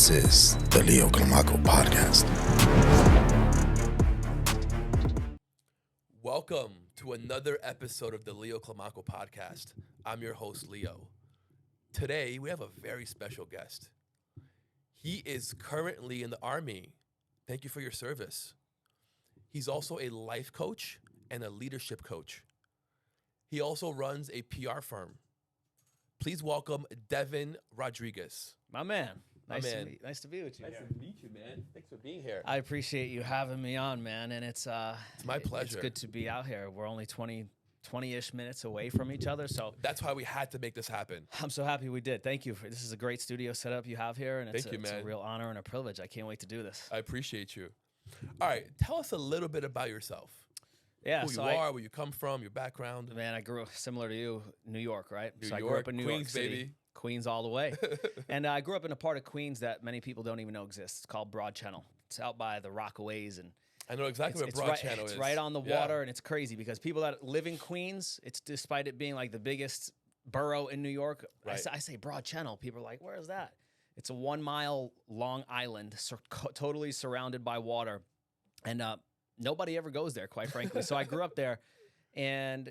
This is the Leo CLIMACO podcast. Welcome to another episode of the Leo CLIMACO podcast. I'm your host, Leo. Today, we have a very special guest. He is currently in the Army. Thank you for your service. He's also a life coach and a leadership coach. He also runs a PR firm. Please welcome Deven Rodriguez. My man. Nice to be with you. Nice to meet you, man. Thanks for being here. I appreciate you having me on, man. And it's my pleasure. It's good to be out here. We're only 20-ish minutes away from each other. So that's why we had to make this happen. I'm so happy we did. Thank you. This is a great studio setup you have here. And it's a real honor and a privilege. I can't wait to do this. I appreciate you. All right. Tell us a little bit about yourself. Yeah, who you are, where you come from, your background. Man, I grew up similar to you, New York, right? New York, I grew up in New York Queens, City. baby. Queens all the way. And I grew up in a part of Queens that many people don't even know exists. It's called Broad Channel. It's out by the Rockaways. And I know exactly where Broad Channel is. It's right on the water, and it's crazy because people that live in Queens, it's despite it being like the biggest borough in New York, right. I say Broad Channel. People are like, where is that? It's a 1 mile long island totally surrounded by water. And nobody ever goes there, quite frankly. So I grew up there, and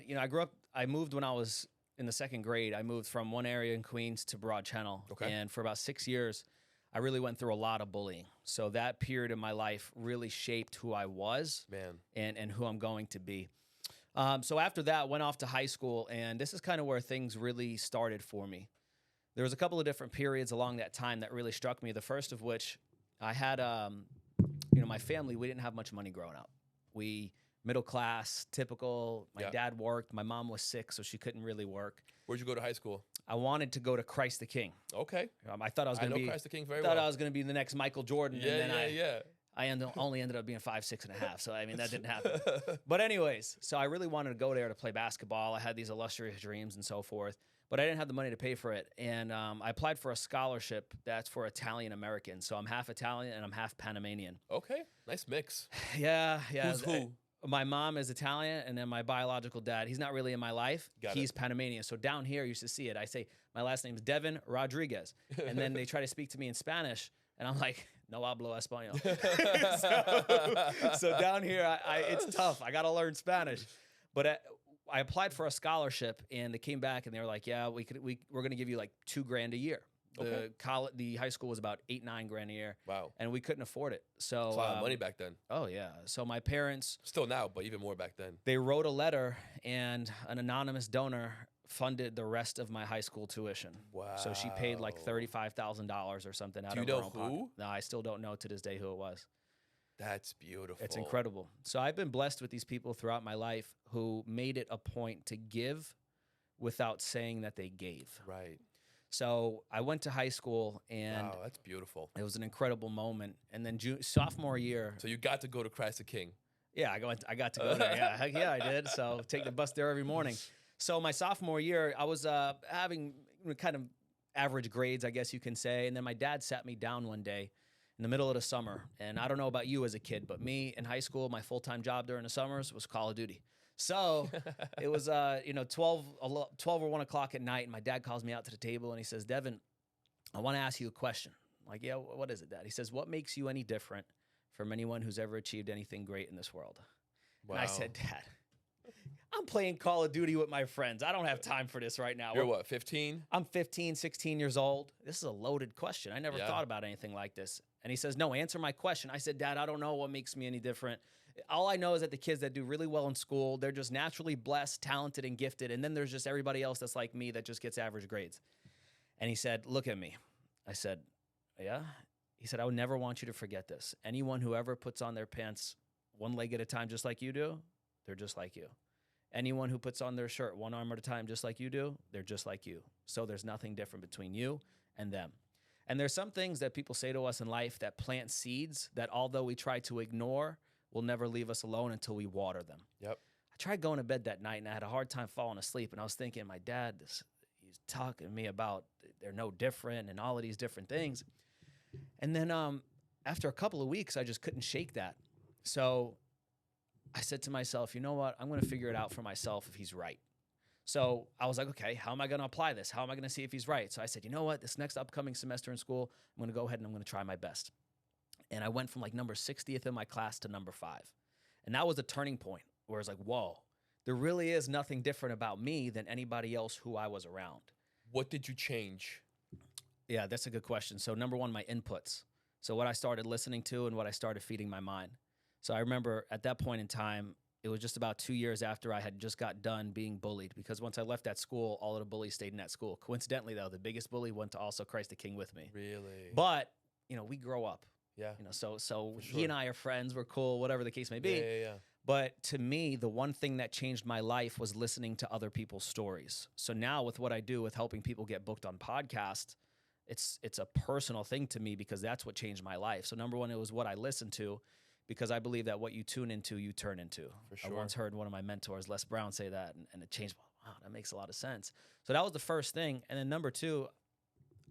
I moved when I was in the second grade. I moved from one area in Queens to Broad Channel. Okay. And for about 6 years, I really went through a lot of bullying. So that period in my life really shaped who I was, and who I'm going to be. So after that, went off to high school, and this is kind of where things really started for me. There was a couple of different periods along that time that really struck me. The first of which, I had my family, we didn't have much money growing up. We middle class, typical. My dad worked. My mom was sick, so she couldn't really work. Where'd you go to high school? I wanted to go to Christ the King. Okay. I thought I was going to be Christ the King very well. I was going to be the next Michael Jordan. I only ended up being 5'6.5". So I mean that didn't happen. But anyways, so I really wanted to go there to play basketball. I had these illustrious dreams and so forth. But I didn't have the money to pay for it. And I applied for a scholarship that's for Italian Americans. So I'm half Italian and I'm half Panamanian. Okay. Nice mix. Yeah. Who's who? My mom is Italian, and then my biological dad, he's not really in my life. He's Panamanian. So down here, you used to see it. I say, my last name is Deven Rodriguez. And then they try to speak to me in Spanish, and I'm like, no hablo español. so down here, it's tough. I got to learn Spanish. But I applied for a scholarship, and they came back, and they were like, yeah, we're going to give you like $2,000 a year. The high school was about $8-9 a year. Wow. And we couldn't afford it. So it's a lot of money back then. Oh yeah. So my parents, still now, but even more back then, they wrote a letter, and an anonymous donor funded the rest of my high school tuition. Wow. So she paid like $35,000 or something out of her own pocket. Do you know who? No, I still don't know to this day who it was. That's beautiful. It's incredible. So I've been blessed with these people throughout my life who made it a point to give without saying that they gave. Right. So I went to high school, and wow, that's beautiful. It was an incredible moment. And then sophomore year, so you got to go to Christ the King. Yeah, I got to go there. Yeah, heck yeah, I did. So take the bus there every morning. So my sophomore year, I was having kind of average grades, I guess you can say. And then my dad sat me down one day in the middle of the summer. And I don't know about you as a kid, but me in high school, my full-time job during the summers was Call of Duty. So it was, 12 or 1 o'clock at night, and my dad calls me out to the table, and he says, Deven, I want to ask you a question. I'm like, yeah, what is it, Dad? He says, what makes you any different from anyone who's ever achieved anything great in this world? Wow. And I said, Dad, I'm playing Call of Duty with my friends. I don't have time for this right now. You're what, 15? I'm 15, 16 years old. This is a loaded question. I never thought about anything like this. And he says, no, answer my question. I said, Dad, I don't know what makes me any different. All I know is that the kids that do really well in school, they're just naturally blessed, talented, and gifted. And then there's just everybody else that's like me that just gets average grades. And he said, look at me. I said, yeah? He said, I would never want you to forget this. Anyone who ever puts on their pants one leg at a time just like you do, they're just like you. Anyone who puts on their shirt one arm at a time just like you do, they're just like you. So there's nothing different between you and them. And there's some things that people say to us in life that plant seeds that although we try to ignore, will never leave us alone until we water them. Yep. I tried going to bed that night, and I had a hard time falling asleep. And I was thinking, my dad, he's talking to me about they're no different and all of these different things. And then after a couple of weeks, I just couldn't shake that. So I said to myself, you know what? I'm going to figure it out for myself if he's right. So I was like, okay, how am I going to apply this? How am I going to see if he's right? So I said, you know what? This next upcoming semester in school, I'm going to go ahead and I'm going to try my best. And I went from like number 60th in my class to number 5. And that was a turning point where it's like, whoa, there really is nothing different about me than anybody else who I was around. What did you change? Yeah, that's a good question. So number one, my inputs. So what I started listening to and what I started feeding my mind. So I remember at that point in time, it was just about 2 years after I had just got done being bullied, because once I left that school, all of the bullies stayed in that school. Coincidentally, though, the biggest bully went to also Christ the King with me. Really? But, you know, we grow up. Yeah. You know, so For he sure. and I are friends, we're cool, whatever the case may be. Yeah. But to me, the one thing that changed my life was listening to other people's stories. So now with what I do with helping people get booked on podcasts, it's a personal thing to me because that's what changed my life. So number one, it was what I listened to, because I believe that what you tune into, you turn into. For sure. I once heard one of my mentors, Les Brown, say that, and it changed. Wow, that makes a lot of sense. So that was the first thing. And then number two,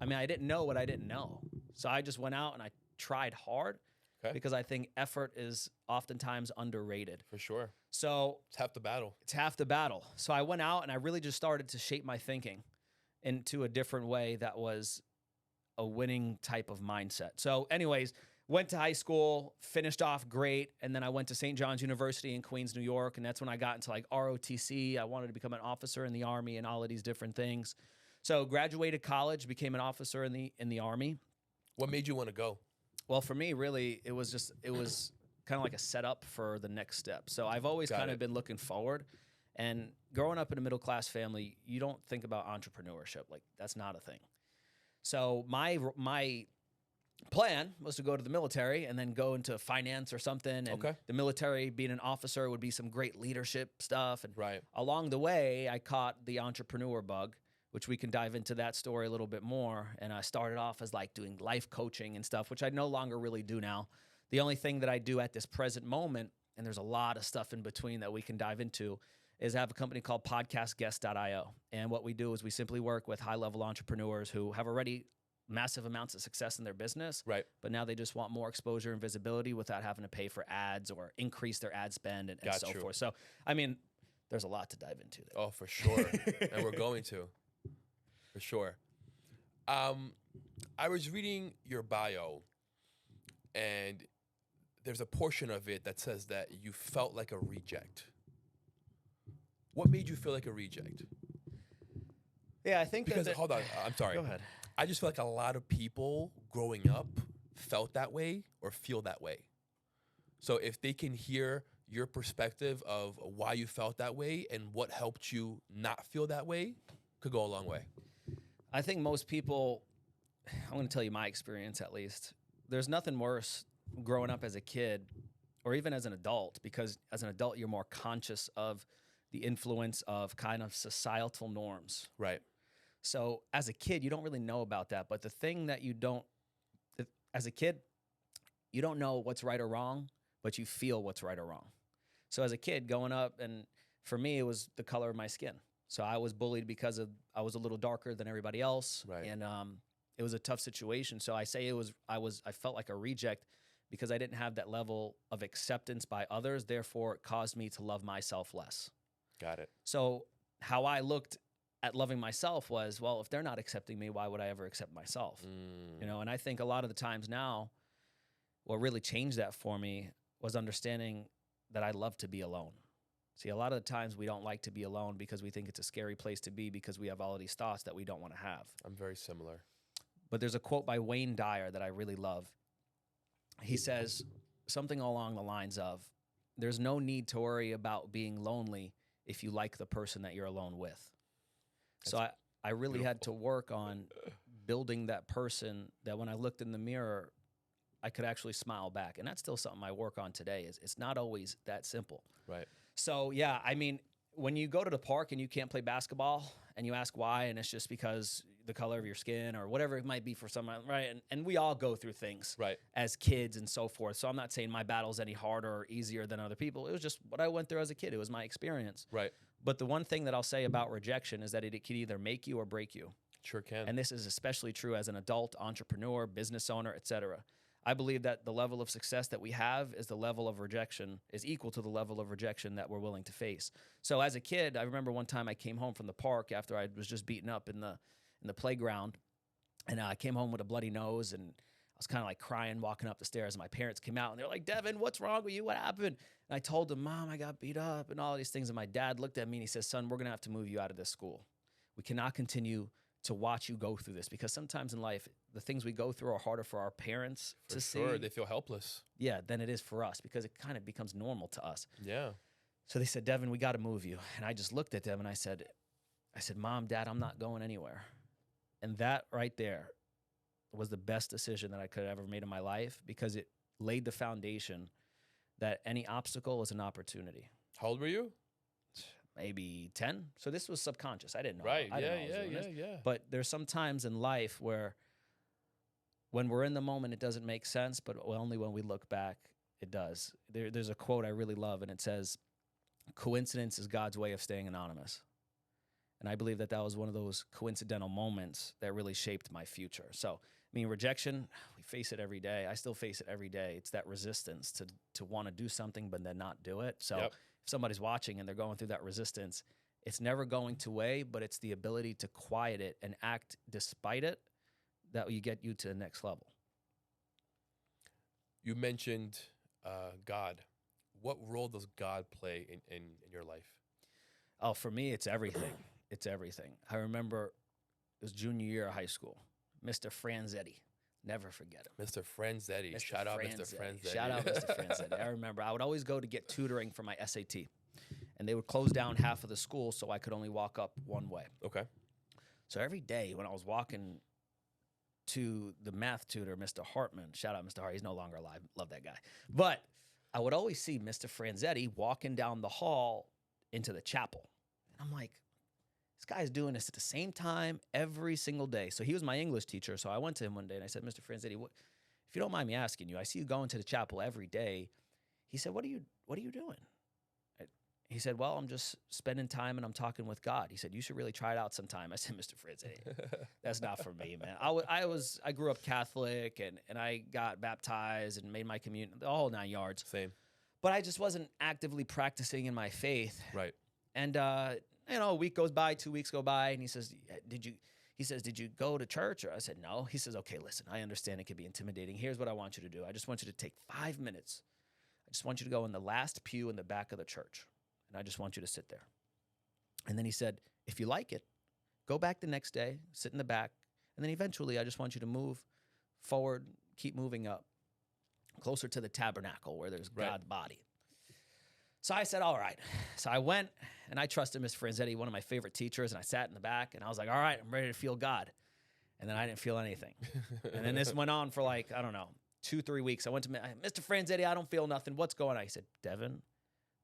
I mean, I didn't know what I didn't know. So I just went out and I tried hard. Okay. Because I think effort is oftentimes underrated. For sure. So It's half the battle. it's half the battle. So I went out and I really just started to shape my thinking into a different way that was a winning type of mindset. So anyways, went to high school, finished off great, and then I went to St. John's University in Queens, New York, and that's when I got into like ROTC. I wanted to become an officer in the Army and all of these different things. So graduated college, became an officer in the Army. What made you want to go? Well, for me, really, it was kind of like a setup for the next step. So I've always kind of been looking forward. And growing up in a middle-class family, you don't think about entrepreneurship. Like, that's not a thing. So my plan was to go to the military and then go into finance or something. And the military, being an officer, would be some great leadership stuff. And along the way, I caught the entrepreneur bug, which we can dive into that story a little bit more. And I started off as like doing life coaching and stuff, which I no longer really do now. The only thing that I do at this present moment, and there's a lot of stuff in between that we can dive into, is I have a company called podcastguest.io. And what we do is we simply work with high-level entrepreneurs who have already massive amounts of success in their business, but now they just want more exposure and visibility without having to pay for ads or increase their ad spend and so forth. So, I mean, there's a lot to dive into there. Oh, for sure. And we're going to. For sure. I was reading your bio, and there's a portion of it that says that you felt like a reject. What made you feel like a reject? Yeah, I think because hold on, I'm sorry. Go ahead. I just feel like a lot of people growing up felt that way or feel that way. So if they can hear your perspective of why you felt that way and what helped you not feel that way, could go a long way. I think most people, I'm going to tell you my experience at least, there's nothing worse growing up as a kid or even as an adult, because as an adult, you're more conscious of the influence of kind of societal norms. Right. So as a kid, you don't really know about that. But the thing that you don't, as a kid, you don't know what's right or wrong, but you feel what's right or wrong. So as a kid growing up, and for me, it was the color of my skin. So I was bullied because I was a little darker than everybody else, and it was a tough situation. So I say I felt like a reject because I didn't have that level of acceptance by others. Therefore, it caused me to love myself less. Got it. So how I looked at loving myself was, well, if they're not accepting me, why would I ever accept myself? You know, and I think a lot of the times now, what really changed that for me was understanding that I love to be alone. See, a lot of the times we don't like to be alone because we think it's a scary place to be because we have all of these thoughts that we don't want to have. I'm very similar. But there's a quote by Wayne Dyer that I really love. He says something along the lines of, there's no need to worry about being lonely if you like the person that you're alone with. So I really beautiful. had to work on building that person that when I looked in the mirror, I could actually smile back. And that's still something I work on today. Is it's not always that simple. Right. So, yeah, I mean, when you go to the park and you can't play basketball and you ask why, and it's just because the color of your skin or whatever it might be for someone, right? And we all go through things as kids and so forth. So I'm not saying my battle's any harder or easier than other people. It was just what I went through as a kid. It was my experience. Right. But the one thing that I'll say about rejection is that it can either make you or break you. Sure can. And this is especially true as an adult, entrepreneur, business owner, etc. I believe that the level of success that we have is the level of rejection is equal to the level of rejection that we're willing to face. So as a kid, I remember one time I came home from the park after I was just beaten up in the playground, and I came home with a bloody nose, and I was kind of like crying walking up the stairs, and my parents came out and they're like, "Deven, what's wrong with you? What happened?" And I told them, "Mom, I got beat up and all these things." And my dad looked at me and he says, "Son, we're going to have to move you out of this school. We cannot continue to watch you go through this, because sometimes in life, the things we go through are harder for our parents to see. They feel helpless. Yeah, than it is for us, because it kind of becomes normal to us." Yeah. So they said, "Deven, we got to move you." And I just looked at them and I said, "Mom, Dad, I'm not going anywhere." And that right there was the best decision that I could have ever made in my life, because it laid the foundation that any obstacle is an opportunity. How old were you? Maybe 10. So this was subconscious. I didn't know. Right. I didn't know I was doing this. Yeah. But there's some times in life where when we're in the moment, it doesn't make sense, but only when we look back, it does. There's a quote I really love, and it says, "Coincidence is God's way of staying anonymous." And I believe that was one of those coincidental moments that really shaped my future. So, I mean, rejection, we face it every day. I still face it every day. It's that resistance to want to do something but then not do it. So Yep. if somebody's watching and they're going through that resistance, it's never going to weigh, but it's the ability to quiet it and act despite it that will get you to the next level. You mentioned God. What role does God play in your life? Oh, for me, it's everything. It's everything. I remember it was junior year of high school. Mr. Franzetti. Never forget him. Mr. Franzetti. Shout out Mr. Franzetti. Shout out Mr. Franzetti. I remember I would always go to get tutoring for my SAT. And they would close down half of the school so I could only walk up one way. Okay. So every day when I was walking to the math tutor, Mr. Hartman, shout out Mr. Hart, he's no longer alive. Love that guy. But I would always see Mr. Franzetti walking down the hall into the chapel. And I'm like, this guy's doing this at the same time every single day. So he was my English teacher. So I went to him one day and I said, "Mr. Franzetti, if you don't mind me asking you, I see you going to the chapel every day." He said, What are you doing?" He said, "Well, I'm just spending time and I'm talking with God." He said, "You should really try it out sometime." I said, "Mr. Franzetti, that's not for me, man." I grew up Catholic and I got baptized and made my communion, the whole 9 yards. Same. But I just wasn't actively practicing in my faith. Right. And a week goes by, 2 weeks go by, and he says, "Did you go to church?" Or I said, "No." He says, "Okay, listen, I understand it can be intimidating. Here's what I want you to do. I just want you to take 5 minutes. I just want you to go in the last pew in the back of the church, and I just want you to sit there." And then he said, "If you like it, go back the next day, sit in the back, and then eventually I just want you to move forward, keep moving up, closer to the tabernacle where there's Right. God's body." So I said, all right. So I went and I trusted Mr. Franzetti, one of my favorite teachers, and I sat in the back and I was like, all right, I'm ready to feel God. And then I didn't feel anything. And then this went on for 2-3 weeks. I went to Mr. Franzetti, I don't feel nothing. What's going on? He said, "Deven,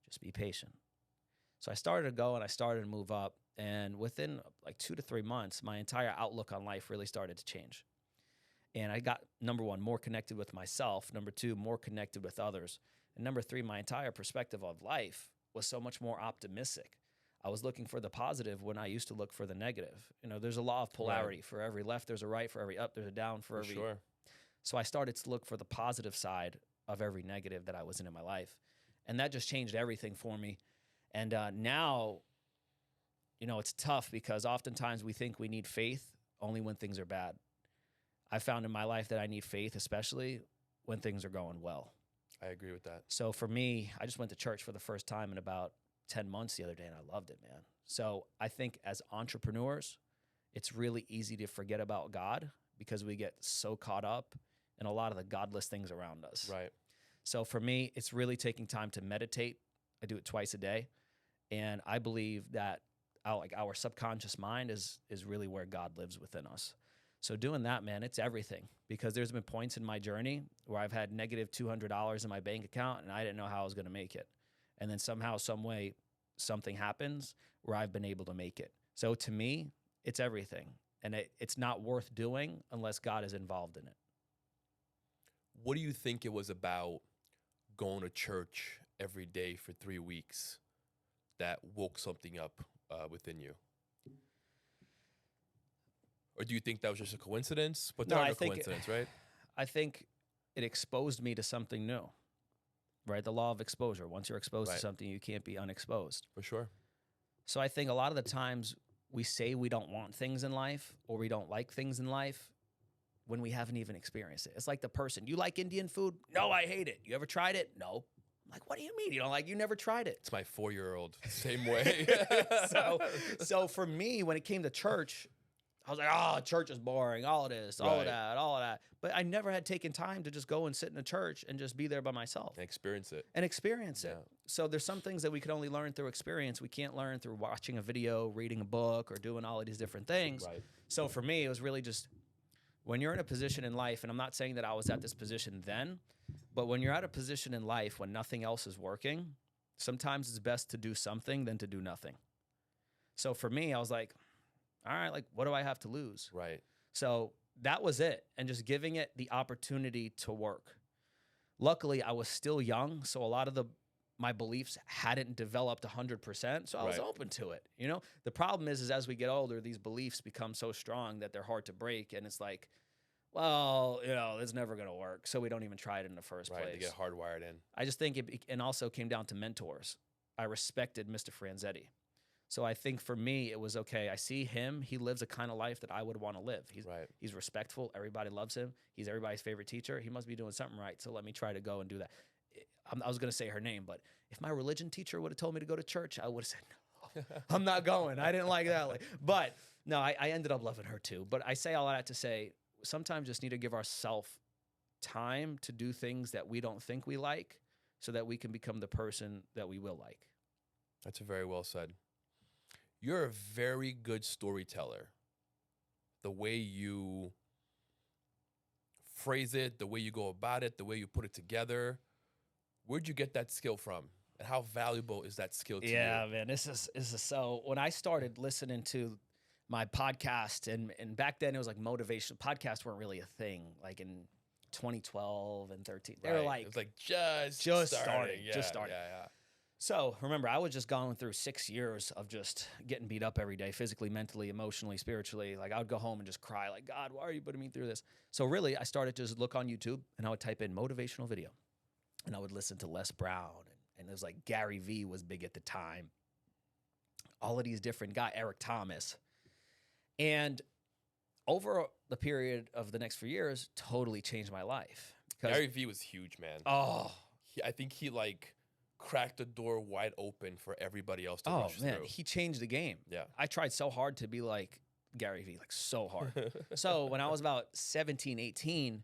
just be patient." So I started to go and I started to move up. And within 2 to 3 months, my entire outlook on life really started to change. And I got, number one, more connected with myself. Number two, more connected with others. And number three, my entire perspective of life was so much more optimistic. I was looking for the positive when I used to look for the negative. There's a law of polarity. Right. For every left, there's a right. For every up, there's a down. For every sure. So I started to look for the positive side of every negative that I was in my life. And that just changed everything for me. And now, it's tough because oftentimes we think we need faith only when things are bad. I found in my life that I need faith, especially when things are going well. I agree with that. So for me, I just went to church for the first time in about 10 months the other day, and I loved it, man. So I think as entrepreneurs, it's really easy to forget about God because we get so caught up in a lot of the godless things around us. Right. So for me, it's really taking time to meditate. I do it twice a day. And I believe that our subconscious mind is really where God lives within us. So doing that, man, it's everything, because there's been points in my journey where I've had negative $200 in my bank account and I didn't know how I was going to make it. And then somehow, some way, something happens where I've been able to make it. So to me, it's everything. And it's not worth doing unless God is involved in it. What do you think it was about going to church every day for 3 weeks that woke something up within you? Or do you think that was just a coincidence? But not a coincidence, right? I think it exposed me to something new, right? The law of exposure. Once you're exposed to something, you can't be unexposed. For sure. So I think a lot of the times we say we don't want things in life or we don't like things in life when we haven't even experienced it. It's like the person, you like Indian food? No, I hate it. You ever tried it? No. I'm like, what do you mean? You know, like, you never tried it. It's my 4-year-old. Same way. So for me, when it came to church, I was like, oh, church is boring. All of this, all of that, all of that. But I never had taken time to just go and sit in a church and just be there by myself. And experience it. Yeah. So there's some things that we can only learn through experience. We can't learn through watching a video, reading a book, or doing all of these different things. Right. So for me, it was really just when you're in a position in life, and I'm not saying that I was at this position then, but when you're at a position in life when nothing else is working, sometimes it's best to do something than to do nothing. So for me, I was like, all right, like, what do I have to lose? Right. So that was it, and just giving it the opportunity to work. Luckily, I was still young, so a lot of my beliefs hadn't developed 100%, so I was open to it. You know, the problem is as we get older, these beliefs become so strong that they're hard to break, and it's like, well, you know, it's never going to work, so we don't even try it in the first place. Right, to get hardwired in. I just think and also came down to mentors. I respected Mr. Franzetti. So I think for me, it was okay. I see him. He lives a kind of life that I would want to live. He's respectful. Everybody loves him. He's everybody's favorite teacher. He must be doing something right. So let me try to go and do that. I was going to say her name, but if my religion teacher would have told me to go to church, I would have said, no, I'm not going. I didn't like that. But no, I ended up loving her too. But I say all that to say, sometimes just need to give ourselves time to do things that we don't think we like so that we can become the person that we will like. That's very well said. You're a very good storyteller. The way you phrase it, the way you go about it, the way you put it together. Where'd you get that skill from? And how valuable is that skill to you? Yeah, man, this is so. When I started listening to my podcast, and back then it was like motivational podcasts weren't really a thing. Like in 2012 and 13, they were like, it was like just starting. Yeah. So remember, I was just going through 6 years of just getting beat up every day, physically, mentally, emotionally, spiritually. Like I would go home and just cry, like, God, why are you putting me through this? So really, I started to just look on YouTube and I would type in motivational video, and I would listen to Les Brown, and it was like Gary Vee was big at the time. All of these different guys, Eric Thomas, and over the period of the next few years, totally changed my life. Gary Vee was huge, man. Oh, I think he like cracked the door wide open for everybody else to rush through. He changed the game. Yeah. I tried so hard to be like Gary Vee, like so hard. So when I was about 17, 18,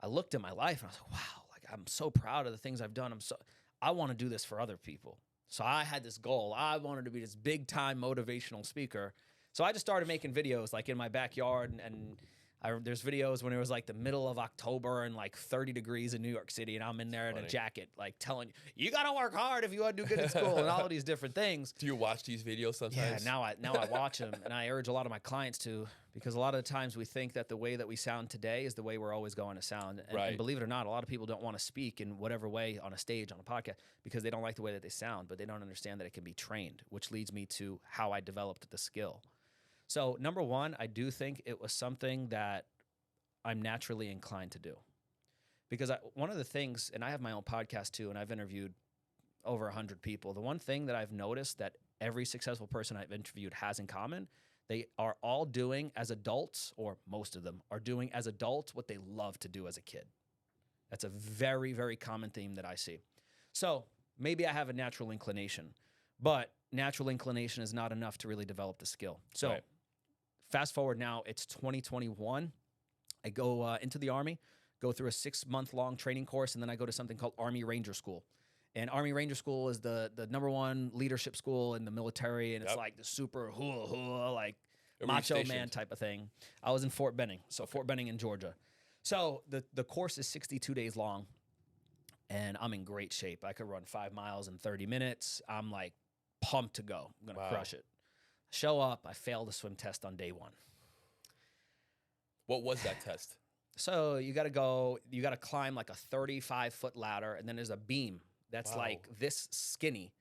I looked at my life and I was like, wow, like I'm so proud of the things I've done. I want to do this for other people. So I had this goal. I wanted to be this big time motivational speaker. So I just started making videos like in my backyard, and there's videos when it was like the middle of October and like 30 degrees in New York City, and I'm in there in a jacket, like telling you got to work hard if you want to do good in school and all of these different things. Do you watch these videos sometimes? Yeah, now I watch them, and I urge a lot of my clients to, because a lot of the times we think that the way that we sound today is the way we're always going to sound. And believe it or not, a lot of people don't want to speak in whatever way on a stage, on a podcast, because they don't like the way that they sound, but they don't understand that it can be trained, which leads me to how I developed the skill. So number one, I do think it was something that I'm naturally inclined to do, because one of the things, and I have my own podcast too, and I've interviewed over 100 people. The one thing that I've noticed that every successful person I've interviewed has in common, they are all doing as adults, or most of them are doing as adults what they love to do as a kid. That's a very, very common theme that I see. So maybe I have a natural inclination, but natural inclination is not enough to really develop the skill. So fast forward now, it's 2021. I go into the Army, go through a 6-month-long training course, and then I go to something called Army Ranger School. And Army Ranger School is the #1 leadership school in the military, and it's like the super like macho man type of thing. I was in Fort Benning, Fort Benning in Georgia. So the course is 62 days long, and I'm in great shape. I could run 5 miles in 30 minutes. I'm like pumped to go. I'm going to crush it. Show up. I failed the swim test on day 1. What was that test? So you got to climb like a 35-foot ladder, and then there's a beam that's like this skinny,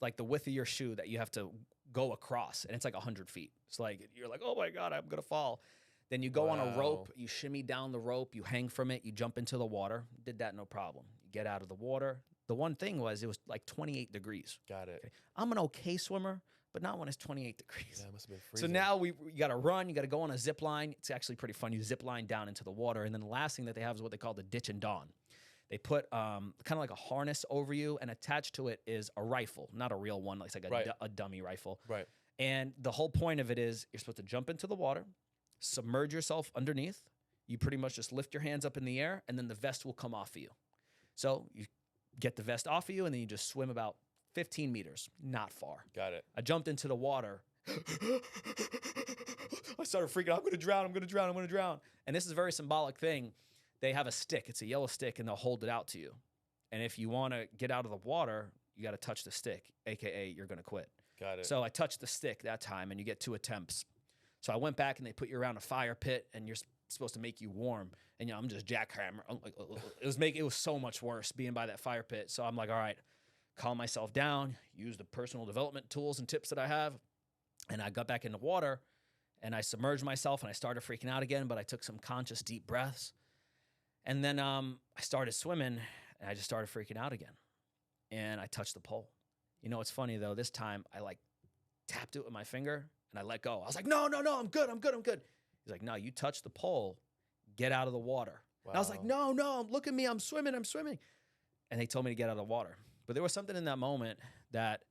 like the width of your shoe, that you have to go across, and it's like 100 feet. It's like, you're like, oh my God, I'm going to fall. Then you go on a Wow. rope, you shimmy down the rope, you hang from it, you jump into the water. Did that no problem. You get out of the water. The one thing was it was like 28 degrees. Got it. Okay. I'm an okay swimmer, but not when it's 28 degrees. Yeah, it must have been So freezing. now you got to run. You got to go on a zip line. It's actually pretty fun. You zip line down into the water. And then the last thing that they have is what they call the ditch and dawn. They put kind of like a harness over you, and attached to it is a rifle, not a real one. It's like Right. a dummy rifle. Right. And the whole point of it is you're supposed to jump into the water, submerge yourself underneath. You pretty much just lift your hands up in the air, and then the vest will come off of you. So you get the vest off of you, and then you just swim about 15 meters, not far. Got it. I jumped into the water. I started freaking out. I'm going to drown. I'm going to drown. I'm going to drown. And this is a very symbolic thing. They have a stick. It's a yellow stick, and they'll hold it out to you. And if you want to get out of the water, you got to touch the stick, AKA you're going to quit. Got it. So I touched the stick that time, and you get 2 attempts. So I went back, and they put you around a fire pit, and you're supposed to make you warm. And I'm just jackhammer. I'm like, it was so much worse being by that fire pit. So I'm like, all right, calm myself down, use the personal development tools and tips that I have. And I got back in the water, and I submerged myself, and I started freaking out again, but I took some conscious deep breaths. And then I started swimming, and I just started freaking out again. And I touched the pole. You know, it's funny, though. This time, I, like, tapped it with my finger, and I let go. I was like, no, I'm good. He's like, no, you touched the pole. Get out of the water. Wow. And I was like, no, look at me. I'm swimming. And they told me to get out of the water. But there was something in that moment that,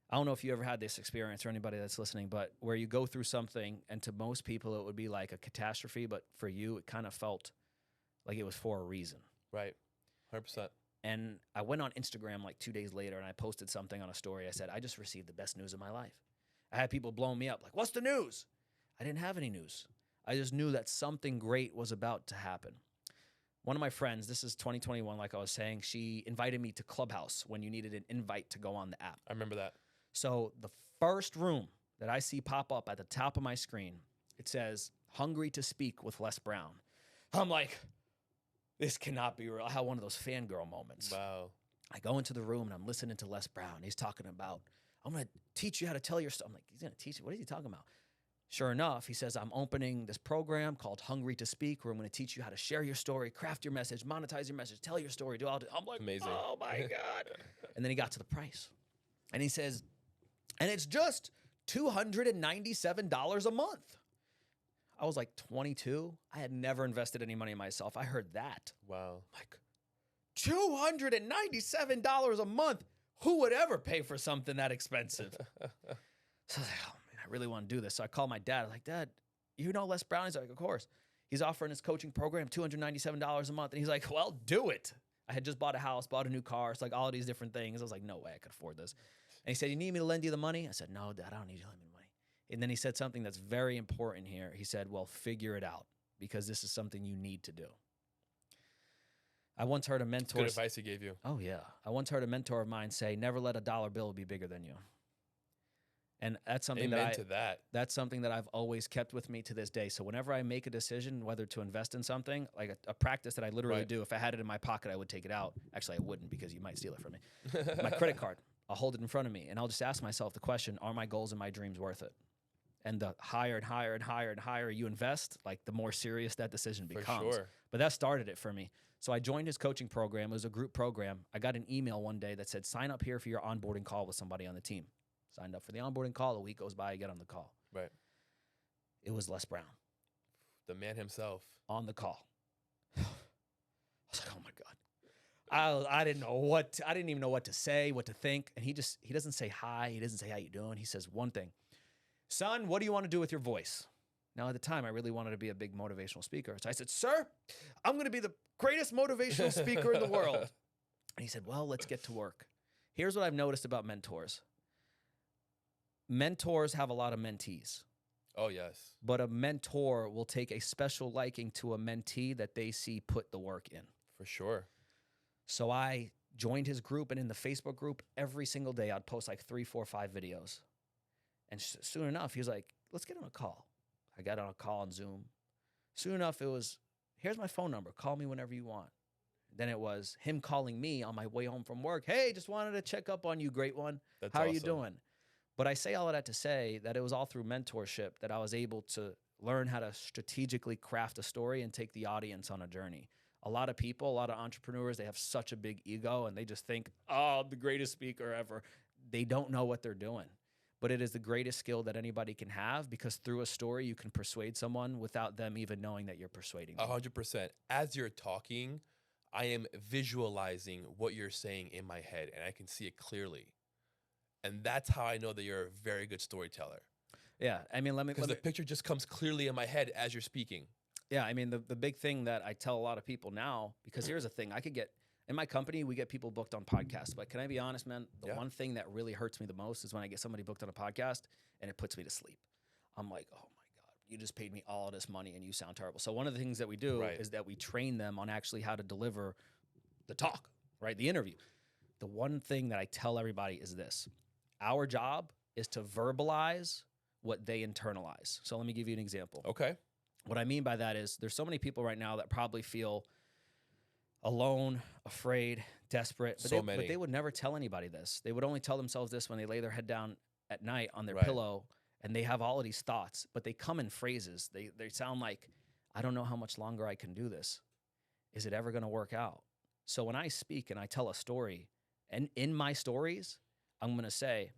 I don't know if you ever had this experience or anybody that's listening, but where you go through something, and to most people, it would be like a catastrophe. But for you, it kind of felt like it was for a reason. Right. 100%. And I went on Instagram like 2 days later, and I posted something on a story. I said, I just received the best news of my life. I had people blowing me up like, what's the news? I didn't have any news. I just knew that something great was about to happen. One of my friends, this is 2021, like I was saying, she invited me to Clubhouse when you needed an invite to go on the app. I remember that. So the first room that I see pop up at the top of my screen, it says, Hungry to Speak with Les Brown. I'm like, this cannot be real. I had one of those fangirl moments. Wow. I go into the room, and I'm listening to Les Brown. He's talking about, I'm going to teach you how to tell your story. I'm like, he's going to teach you? What is he talking about? Sure enough, he says, I'm opening this program called Hungry to Speak, where I'm going to teach you how to share your story, craft your message, monetize your message, tell your story, do all. I'm like, Amazing. Oh my God. And then he got to the price. And he says, and it's just $297 a month. I was like 22. I had never invested any money in myself. I heard that. Wow. Like, $297 a month. Who would ever pay for something that expensive? So I was like, oh man, I really want to do this. So I called my dad. I'm like, Dad, you know Les Brown? He's like, of course. He's offering his coaching program $297 a month. And he's like, well, do it. I had just bought a house, bought a new car. It's like all of these different things. I was like, no way I could afford this. And he said, you need me to lend you the money? I said, no, Dad, I don't need you to lend me the money. And then he said something that's very important here. He said, well, figure it out, because this is something you need to do. I once heard a mentor. Good advice he gave you. Oh, yeah. I once heard a mentor of mine say, never let a dollar bill be bigger than you. And that's something that's something that I've always kept with me to this day. So whenever I make a decision, whether to invest in something, like a practice that I literally do, if I had it in my pocket, I would take it out. Actually, I wouldn't, because you might steal it from me. My credit card, I'll hold it in front of me, and I'll just ask myself the question, are my goals and my dreams worth it? And the higher and higher and higher and higher you invest, like the more serious that decision becomes. For sure. But that started it for me. So I joined his coaching program. It was a group program. I got an email one day that said, sign up here for your onboarding call with somebody on the team. Signed up for the onboarding call. A week goes by, I get on the call. Right. It was Les Brown The man himself. on the call. I was like, oh my God. I didn't know what, I didn't even know what to say, what to think. And he doesn't say hi. He doesn't say, how you doing? He says one thing. Son, what do you want to do with your voice? Now, at the time, I really wanted to be a big motivational speaker. So I said, sir, I'm going to be the greatest motivational speaker in the world. And he said, well, let's get to work. Here's what I've noticed about mentors. Mentors have a lot of mentees. Oh, yes. But a mentor will take a special liking to a mentee that they see put the work in. For sure. So I joined his group, and in the Facebook group, every single day I'd post like 3, 4, 5 videos. And soon enough, he was like, let's get on a call. I got on a call on Zoom. Soon enough, it was, here's my phone number. Call me whenever you want. Then it was him calling me on my way home from work. Hey, just wanted to check up on you, great one. That's How are you awesome. doing? But I say all of that to say that it was all through mentorship that I was able to learn how to strategically craft a story and take the audience on a journey. A lot of people, a lot of entrepreneurs, they have such a big ego and they just think, oh, I'm the greatest speaker ever. They don't know what they're doing. But it is the greatest skill that anybody can have, because through a story, you can persuade someone without them even knowing that you're persuading them. 100%. As you're talking, I am visualizing what you're saying in my head, and I can see it clearly. And that's how I know that you're a very good storyteller. Yeah, I mean, Because the picture just comes clearly in my head as you're speaking. Yeah, I mean, the big thing that I tell a lot of people now, because here's the thing, in my company, we get people booked on podcasts. But can I be honest, man? The one thing that really hurts me the most is when I get somebody booked on a podcast and it puts me to sleep. I'm like, oh my God, you just paid me all this money and you sound terrible. So one of the things that we do is that we train them on actually how to deliver the talk, right? The interview. The one thing that I tell everybody is this: our job is to verbalize what they internalize. So let me give you an example. Okay. What I mean by that is there's so many people right now that probably feel alone, afraid, desperate, but they would never tell anybody this. They would only tell themselves this when they lay their head down at night on their pillow and they have all of these thoughts, but they come in phrases. They sound like, I don't know how much longer I can do this. Is it ever going to work out? So when I speak and I tell a story, and in my stories, I'm going to say,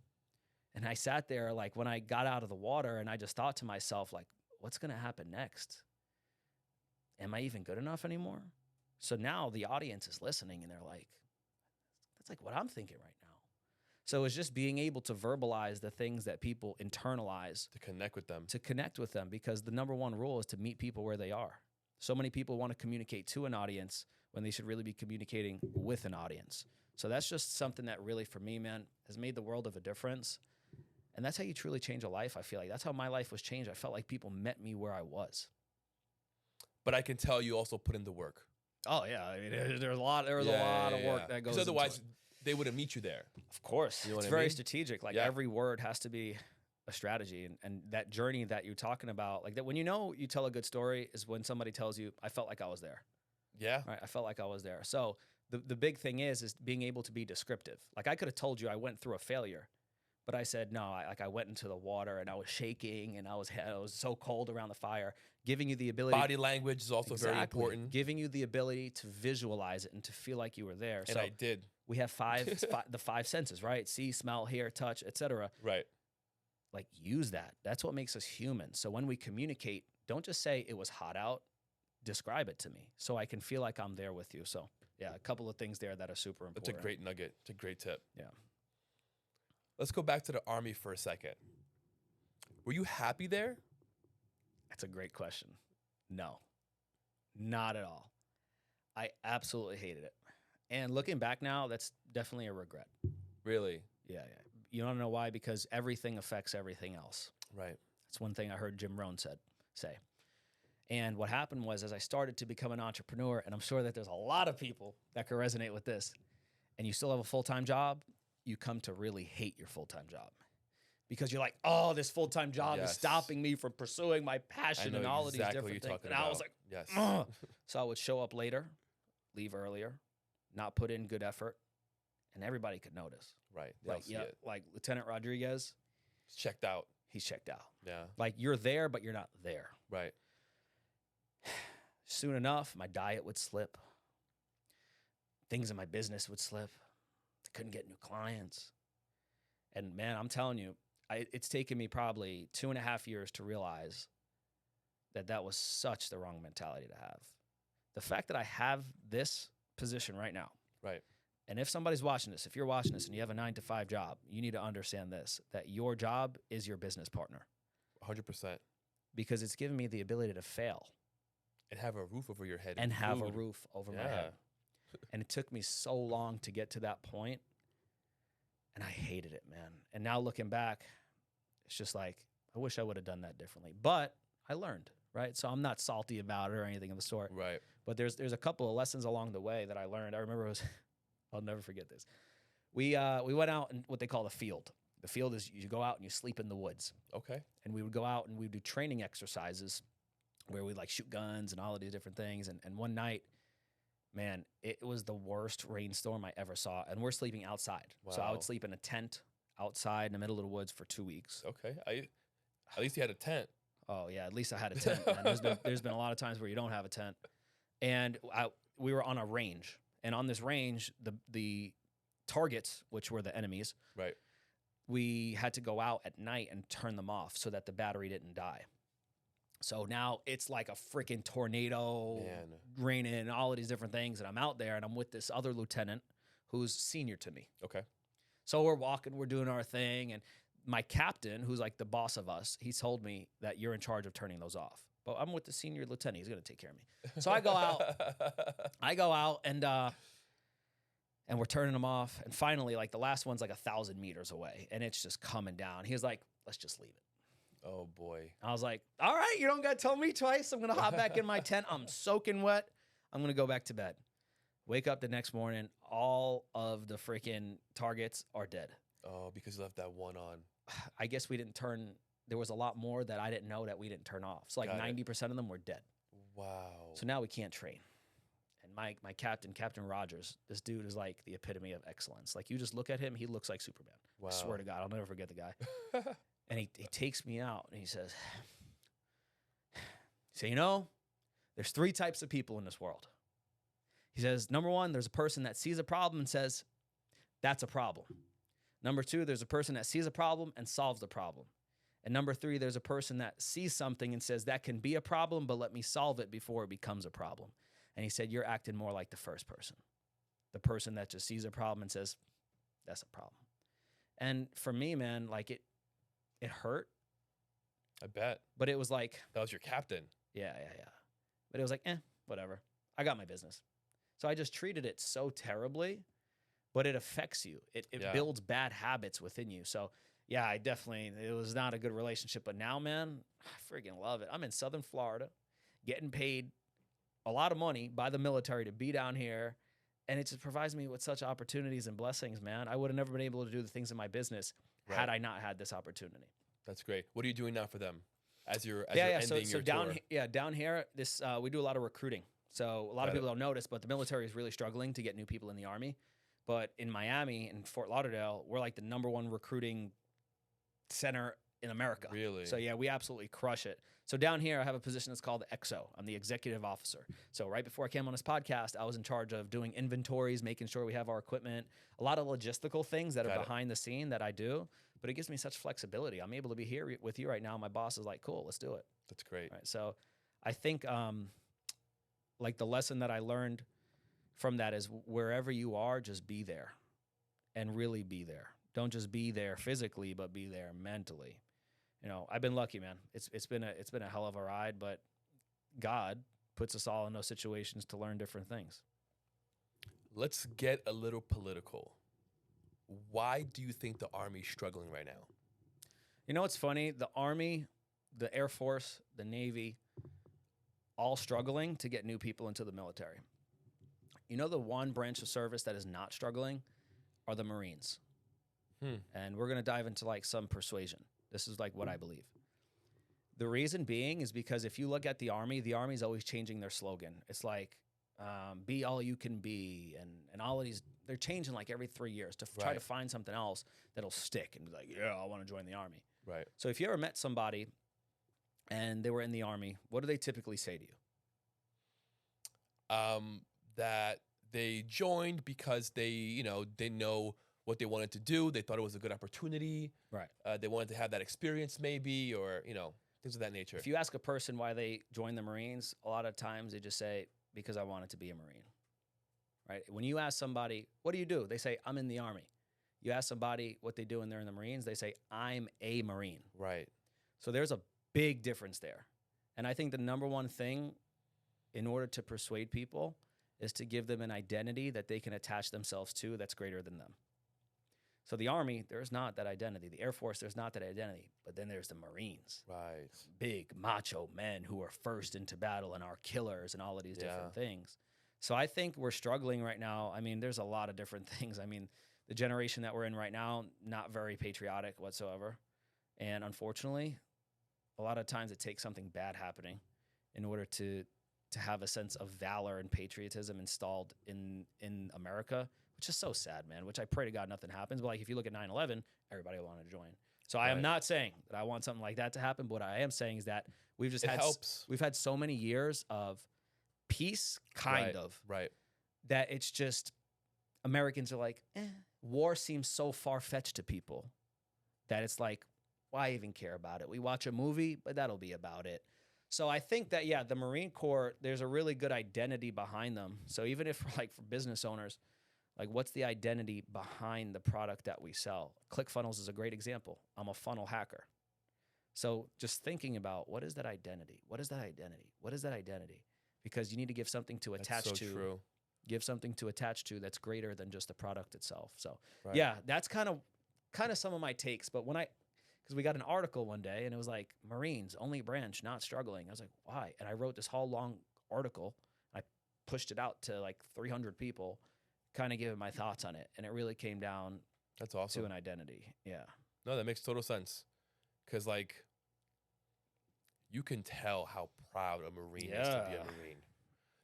and I sat there like when I got out of the water and I just thought to myself, like, what's going to happen next? Am I even good enough anymore? So now the audience is listening and they're like, that's like what I'm thinking right now. So it's just being able to verbalize the things that people internalize. To connect with them. Because the number one rule is to meet people where they are. So many people want to communicate to an audience when they should really be communicating with an audience. So that's just something that really, for me, man, has made the world of a difference. And that's how you truly change a life, I feel like. That's how my life was changed. I felt like people met me where I was. But I can tell you also put in the work. Oh, yeah. I mean, there was a lot of work that goes into it. Otherwise, they wouldn't meet you there. Of course. You know it's very strategic. Like every word has to be a strategy. And that journey that you're talking about, like that, when you know you tell a good story is when somebody tells you, I felt like I was there. Yeah. Right. I felt like I was there. So the big thing is being able to be descriptive. Like I could have told you I went through a failure, but I said, no, I went into the water and I was shaking and I was so cold around the fire, giving you the ability. Body language is also very important. Giving you the ability to visualize it and to feel like you were there. And so I did. We have the five senses, right? See, smell, hear, touch, etc. Right. Like use that. That's what makes us human. So when we communicate, don't just say it was hot out. Describe it to me so I can feel like I'm there with you. So yeah, a couple of things there that are super important. That's a great nugget. It's a great tip. Yeah. Let's go back to the Army for a second. Were you happy there? That's a great question. No, not at all. I absolutely hated it. And looking back now, that's definitely a regret. Really? Yeah. You don't know why? Because everything affects everything else. Right. That's one thing I heard Jim Rohn say. And what happened was, as I started to become an entrepreneur, and I'm sure that there's a lot of people that can resonate with this, and you still have a full-time job, you come to really hate your full-time job. Because you're like, oh, this full-time job is stopping me from pursuing my passion and all of these different things. And I was like, yes. So I would show up later, leave earlier, not put in good effort, and everybody could notice. Right. Like Lieutenant Rodriguez. He's checked out. He's checked out. Yeah. Like you're there, but you're not there. Right. Soon enough, my diet would slip. Things in my business would slip. I couldn't get new clients. And man, I'm telling you, it's taken me probably 2.5 years to realize that was such the wrong mentality to have. The fact that I have this position right now. Right. And if somebody's watching this, if you're watching this and you have a 9-to-5 job, you need to understand this, that your job is your business partner. 100%. Because it's given me the ability to fail. And have a roof over your head. And have a roof over my head. And it took me so long to get to that point. And I hated it, man. And now looking back, it's just like, I wish I would have done that differently. But I learned, right? So I'm not salty about it or anything of the sort. Right. But there's a couple of lessons along the way that I learned. I remember I'll never forget this. We went out in what they call the field. The field is you go out and you sleep in the woods. Okay. And we would go out and we would do training exercises where we like shoot guns and all of these different things. And one night, man, it was the worst rainstorm I ever saw. And we're sleeping outside. Wow. So I would sleep in a tent outside in the middle of the woods for 2 weeks. Okay. At least you had a tent. Oh yeah, at least I had a tent. Man. There's been a lot of times where you don't have a tent, and we were on a range, and on this range, the targets, which were the enemies, Right. we had to go out at night and turn them off so that the battery didn't die. So now it's like a freaking tornado, Man. raining, all of these different things, and I'm out there, and I'm with this other lieutenant who's senior to me. Okay. So we're walking, we're doing our thing, and my captain, who's like the boss of us, he told me that you're in charge of turning those off. But I'm with the senior lieutenant; he's gonna take care of me. So I go out, and we're turning them off. And finally, like the last one's like 1,000 meters away, and it's just coming down. He was like, "Let's just leave it." Oh boy. I was like, "All right, you don't gotta tell me twice. I'm gonna hop back in my tent. I'm soaking wet. I'm gonna go back to bed." Wake up the next morning, all of the freaking targets are dead. Oh, because you left that one on. I guess we didn't turn. There was a lot more that I didn't know that we didn't turn off. So like Got it. 90% of them were dead. Wow. So now we can't train. And my captain, Captain Rogers, this dude is like the epitome of excellence. Like you just look at him, he looks like Superman. Wow. I swear to God, I'll never forget the guy. And he takes me out and he says, "So you know, there's 3 types of people in this world." He says, number 1, there's a person that sees a problem and says, "That's a problem." Number 2, there's a person that sees a problem and solves the problem. And number 3, there's a person that sees something and says, "That can be a problem, but let me solve it before it becomes a problem." And he said, "You're acting more like the first person. The person that just sees a problem and says, 'That's a problem.'" And for me, man, like it hurt, I bet. but it was like, That was your captain. yeah. But it was like, whatever. I got my business. So I just treated it so terribly, but it affects you. It Yeah. builds bad habits within you. So yeah, it was not a good relationship. But now, man, I freaking love it. I'm in Southern Florida getting paid a lot of money by the military to be down here. And it just provides me with such opportunities and blessings, man. I would have never been able to do the things in my business had I not had this opportunity. That's great. What are you doing now for them as you're Yeah. ending So your down, tour? down here, we do a lot of recruiting. So a lot of people don't notice, but the military is really struggling to get new people in the Army. But in Miami and Fort Lauderdale, we're like the #1 recruiting center in America. Really? So yeah, we absolutely crush it. So down here, I have a position that's called XO. I'm the executive officer. So right before I came on this podcast, I was in charge of doing inventories, making sure we have our equipment, a lot of logistical things that are behind the scene that I do. But it gives me such flexibility. I'm able to be here with you right now. My boss is like, "Cool, let's do it." That's great. Right. So I think like the lesson that I learned from that is wherever you are, just be there and really be there. Don't just be there physically, but be there mentally. You know, I've been lucky, man. It's been a hell of a ride, but God puts us all in those situations to learn different things. Let's get a little political. Why do you think the Army's struggling right now? You know what's funny? The Army, the Air Force, the Navy, all struggling to get new people into the military. You know, the one branch of service that is not struggling are the Marines. And we're going to dive into like some persuasion. This is like what I believe. The reason being is because if you look at the Army's always changing their slogan. It's like, be all you can be. And all of these, they're changing like every 3 years to try to find something else that'll stick and be like, yeah, I want to join the Army. Right. So if you ever met somebody and they were in the Army, what do they typically say to you? That they joined because they know what they wanted to do. They thought it was a good opportunity. Right. They wanted to have that experience maybe, or, things of that nature. If you ask a person why they joined the Marines, a lot of times they just say, because I wanted to be a Marine. Right. When you ask somebody, what do? They say, I'm in the Army. You ask somebody what they do when they're in the Marines, they say, I'm a Marine. Right. So there's a big difference there. And I think the #1 thing in order to persuade people is to give them an identity that they can attach themselves to that's greater than them. So the Army, there's not that identity. The Air Force, there's not that identity. But then there's the Marines. Right. Big, macho men who are first into battle and are killers and all of these different things. So I think we're struggling right now. I mean, there's a lot of different things. I mean, the generation that we're in right now, not very patriotic whatsoever. And unfortunately, a lot of times it takes something bad happening in order to have a sense of valor and patriotism installed in America, which is so sad, man, which I pray to God nothing happens. But like if you look at 9/11, everybody wanted to join. So I am Right. not saying that I want something like that to happen, but what I am saying is that we've just It had helps. we've had so many years of peace, kind Right. of, Right. that it's just Americans are like, war seems so far fetched to people that it's like, why even care about it? We watch a movie, but that'll be about it. So I think that, yeah, the Marine Corps, there's a really good identity behind them. So even if, like, for business owners, like, what's the identity behind the product that we sell? ClickFunnels is a great example. I'm a funnel hacker. So just thinking about, what is that identity? What is that identity? What is that identity? Because you need to give something to attach That's so to. true. Give something to attach to that's greater than just the product itself. So Right. yeah, that's kind of some of my takes. But because we got an article one day and it was like, Marines, only branch not struggling. I was like, why? And I wrote this whole long article. I pushed it out to like 300 people, kind of giving my thoughts on it. And it really came down That's awesome. to an identity. Yeah. No, that makes total sense. Because, like, you can tell how proud a Marine is to be a Yeah. Marine.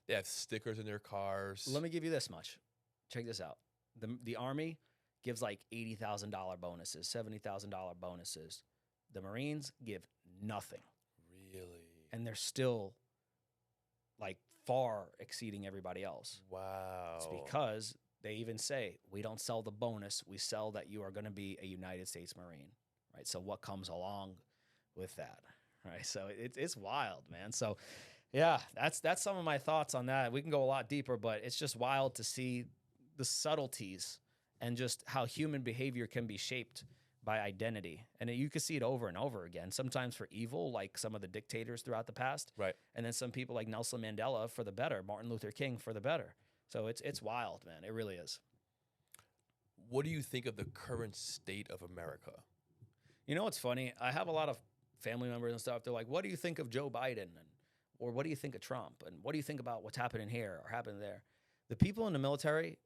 They have stickers in their cars. Let me give you this much. Check this out. The Army gives like $80,000 bonuses, $70,000 bonuses. The Marines give nothing. Really? And they're still like far exceeding everybody else. Wow. It's because they even say, we don't sell the bonus, we sell that you are going to be a United States Marine, right? So what comes along with that, right? So it's wild, man. So yeah, that's some of my thoughts on that. We can go a lot deeper, but it's just wild to see the subtleties and just how human behavior can be shaped by identity. And you can see it over and over again, sometimes for evil, like some of the dictators throughout the past. Right. And then some people like Nelson Mandela for the better, Martin Luther King for the better. So it's wild, man. It really is. What do you think of the current state of America? You know what's funny? I have a lot of family members and stuff. They're like, what do you think of Joe Biden? Or what do you think of Trump? And what do you think about what's happening here or happening there? The people in the military,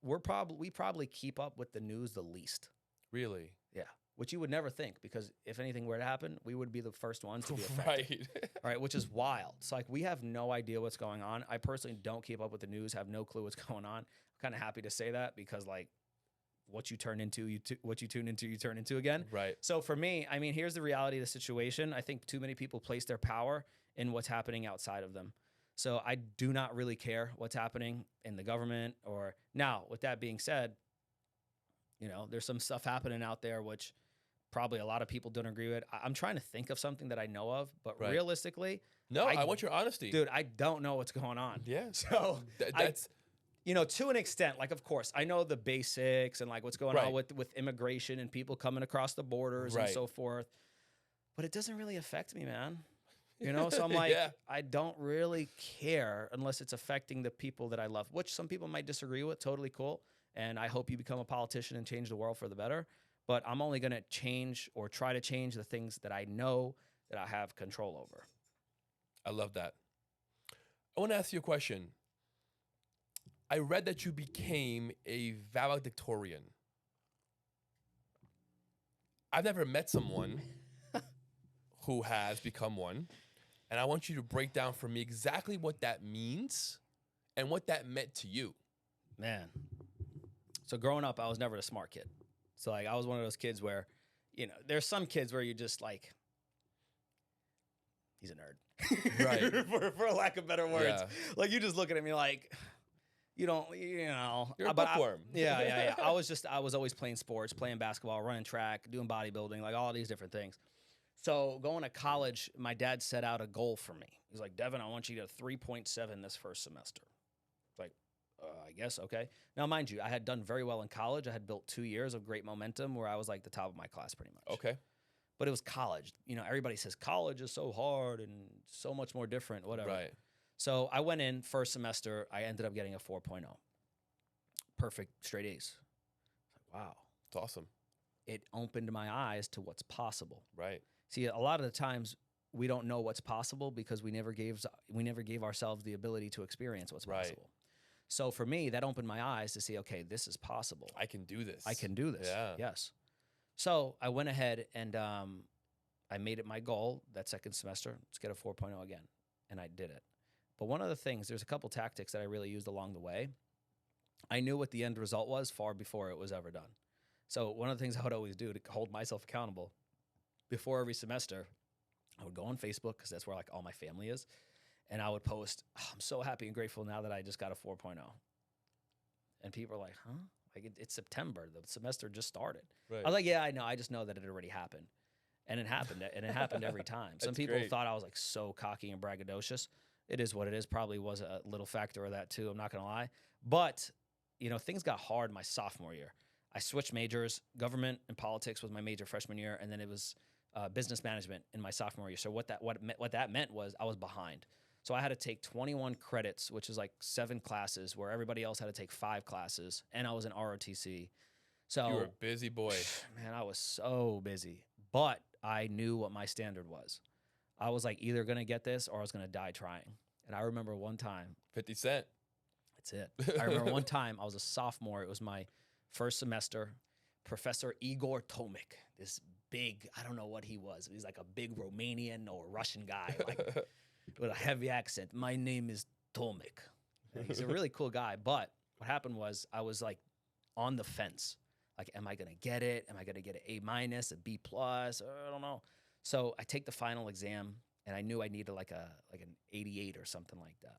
we probably keep up with the news the least. Really? Yeah. Which you would never think, because if anything were to happen, we would be the first ones to be affected. Right. Right, which is wild. It's like we have no idea what's going on. I personally don't keep up with the news, have no clue what's going on. I'm kind of happy to say that, because like what you turn into, what you tune into, you turn into again. Right. So for me, I mean, here's the reality of the situation. I think too many people place their power in what's happening outside of them. So I do not really care what's happening in the government or now. With that being said, you know, there's some stuff happening out there which probably a lot of people don't agree with. I'm trying to think of something that I know of, but Right. realistically, No, I want your honesty. dude, I don't know what's going on. Yeah. So That's you know, to an extent, like, of course, I know the basics and like what's going Right. on with immigration and people coming across the borders and Right. so forth, but it doesn't really affect me, man. You know, so I'm like, Yeah. I don't really care unless it's affecting the people that I love, which some people might disagree with. Totally cool. And I hope you become a politician and change the world for the better. But I'm only going to change or try to change the things that I know that I have control over. I love that. I want to ask you a question. I read that you became a valedictorian. I've never met someone who has become one. And I want you to break down for me exactly what that means and what that meant to you. Man. So growing up, I was never the smart kid. So like I was one of those kids where, you know, there's some kids where you just like, he's a nerd. Right. for lack of better words. Yeah. Like you just looking at me like, you don't, you know. You're a but bookworm. Yeah. I was always playing sports, playing basketball, running track, doing bodybuilding, like all these different things. So going to college, my dad set out a goal for me. He's like, Devin, I want you to get a 3.7 this first semester. Like, I guess, okay. Now, mind you, I had done very well in college. I had built 2 years of great momentum where I was like the top of my class pretty much. Okay. But it was college. You know, everybody says college is so hard and so much more different, whatever. Right. So I went in first semester. I ended up getting a 4.0. Perfect, straight A's. Wow. It's awesome. It opened my eyes to what's possible. Right. See, a lot of the times we don't know what's possible because we never gave ourselves the ability to experience what's Right. possible. So for me, that opened my eyes to see, okay, this is possible. I can do this. I can do this. Yeah. Yes. So I went ahead and I made it my goal that second semester. Let's get a 4.0 again. And I did it. But one of the things, there's a couple tactics that I really used along the way. I knew what the end result was far before it was ever done. So one of the things I would always do to hold myself accountable before every semester, I would go on Facebook because that's where like all my family is. And I would post, I'm so happy and grateful now that I just got a 4.0. And people are like, huh? Like it's September. The semester just started. Right. I was like, yeah, I know. I just know that it already happened. And it happened. And it happened every time. Some people thought I was like so cocky and braggadocious. It is what it is. Probably was a little factor of that too. I'm not going to lie. But, things got hard my sophomore year. I switched majors. Government and politics was my major freshman year. And then it was business management in my sophomore year. So what that meant was I was behind. So I had to take 21 credits, which is like 7 classes, where everybody else had to take 5 classes, and I was in ROTC. So you were a busy boy. Man, I was so busy. But I knew what my standard was. I was like either going to get this or I was going to die trying. And I remember one time. 50 Cent. That's it. I remember one time I was a sophomore. It was my first semester. Professor Igor Tomic, this big, I don't know what he was. He's like a big Romanian or Russian guy, like with a heavy accent. My name is Tomic. He's a really cool guy. But what happened was I was like on the fence. Like, am I going to get it? Am I going to get an A-, a B+? I don't know. So I take the final exam, and I knew I needed like an 88 or something like that.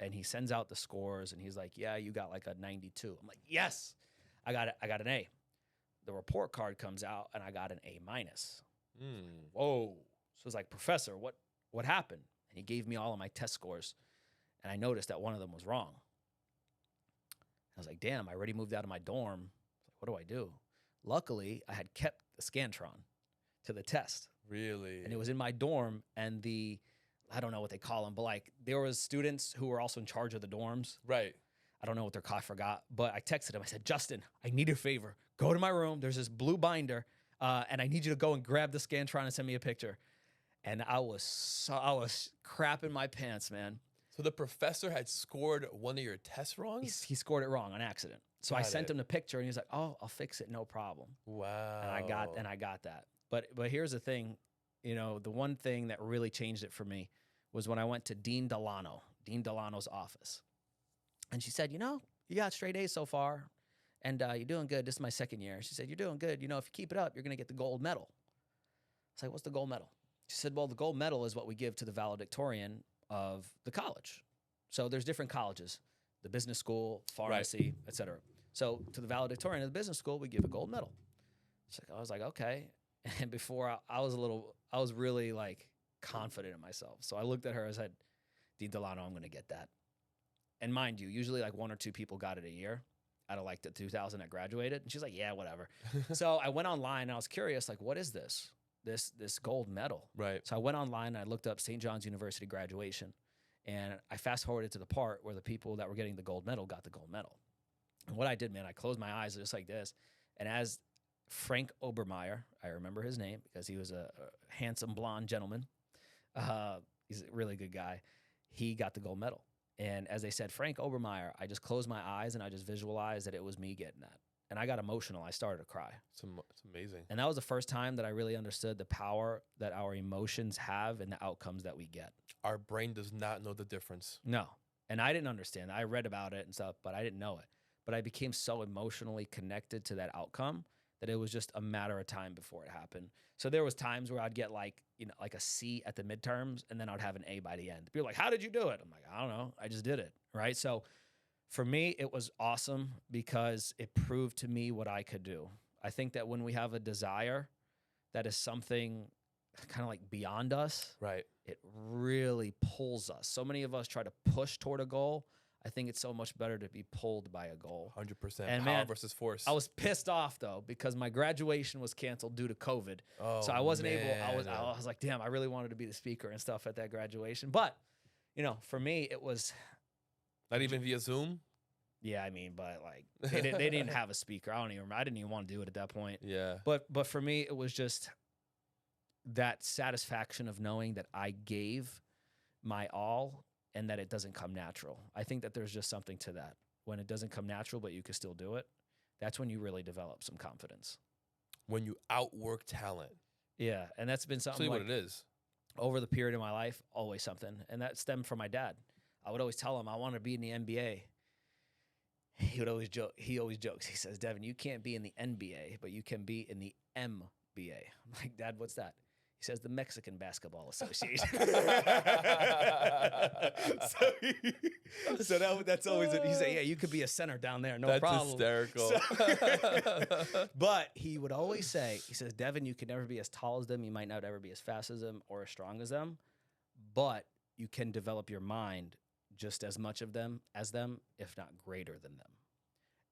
And he sends out the scores, and he's like, yeah, you got like a 92. I'm like, yes, I got it. I got an A. The report card comes out, and I got an A-. Whoa. So it's like, professor, what happened? And he gave me all of my test scores, and I noticed that one of them was wrong. I was like, damn, I already moved out of my dorm. What do I do? Luckily, I had kept the Scantron to the test. Really? And it was in my dorm, and I don't know what they call them, but like there was students who were also in charge of the dorms. Right. I don't know what they're called, I forgot. But I texted him. I said, Justin, I need a favor. Go to my room. There's this blue binder, and I need you to go and grab the Scantron and send me a picture. And I was crapping my pants, man. So the professor had scored one of your tests wrong? He scored it wrong on accident. So I sent him the picture, and he was like, "Oh, I'll fix it, no problem." Wow. And I got that. But here's the thing, the one thing that really changed it for me was when I went to Dean Delano's office, and she said, "You got straight A's so far, and you're doing good. This is my second year." She said, "You're doing good. If you keep it up, you're gonna get the gold medal." I was like, "What's the gold medal?" She said, "Well, the gold medal is what we give to the valedictorian of the college. So there's different colleges, the business school, pharmacy, et cetera. So to the valedictorian of the business school, we give a gold medal." I was like, okay. And before I was really like confident in myself. So I looked at her and said, "Dean Delano, I'm going to get that." And mind you, usually like 1 or 2 people got it a year out of like the 2,000 that graduated. And she's like, "Yeah, whatever." So I went online and I was curious, like, what is this gold medal? Right. So I went online and I looked up St. John's University graduation. And I fast forwarded to the part where the people that were getting the gold medal got the gold medal. And what I did, man, I closed my eyes just like this. And as Frank Obermeyer, I remember his name because he was a handsome blonde gentleman. He's a really good guy. He got the gold medal. And as they said, Frank Obermeyer, I just closed my eyes and I just visualized that it was me getting that. And I got emotional. I started to cry. It's amazing. And that was the first time that I really understood the power that our emotions have and the outcomes that we get. Our brain does not know the difference. No. And I didn't understand. I read about it and stuff, but I didn't know it. But I became so emotionally connected to that outcome that it was just a matter of time before it happened. So there was times where I'd get like a C at the midterms, and then I'd have an A by the end. People are like, "How did you do it?" I'm like, "I don't know. I just did it." Right? So for me, it was awesome because it proved to me what I could do. I think that when we have a desire that is something kind of like beyond us, right, it really pulls us. So many of us try to push toward a goal. I think it's so much better to be pulled by a goal. 100%. And power versus force. I was pissed off though because my graduation was canceled due to COVID. Oh, so I wasn't able. I man. was like, damn, I really wanted to be the speaker and stuff at that graduation. But for me, it was not even via Zoom. Yeah, I mean, but like they didn't have a speaker. I didn't even want to do it at that point. Yeah. But for me, it was just that satisfaction of knowing that I gave my all and that it doesn't come natural. I think that there's just something to that. When it doesn't come natural, but you can still do it, that's when you really develop some confidence. When you outwork talent. Yeah, and that's been something what it is. Over the period of my life, always something. And that stemmed from my dad. I would always tell him I want to be in the NBA. he would always joke. He always jokes. He says, "Devin, you can't be in the NBA, but you can be in the MBA." I'm like, "Dad, what's that?" He says, "The Mexican Basketball Association." That's always it. He said, "Yeah, you could be a center down there, no problem." That's hysterical. But he would always say, he says, "Devin, you can never be as tall as them. You might not ever be as fast as them or as strong as them, but you can develop your mind just as much of them as them, if not greater than them."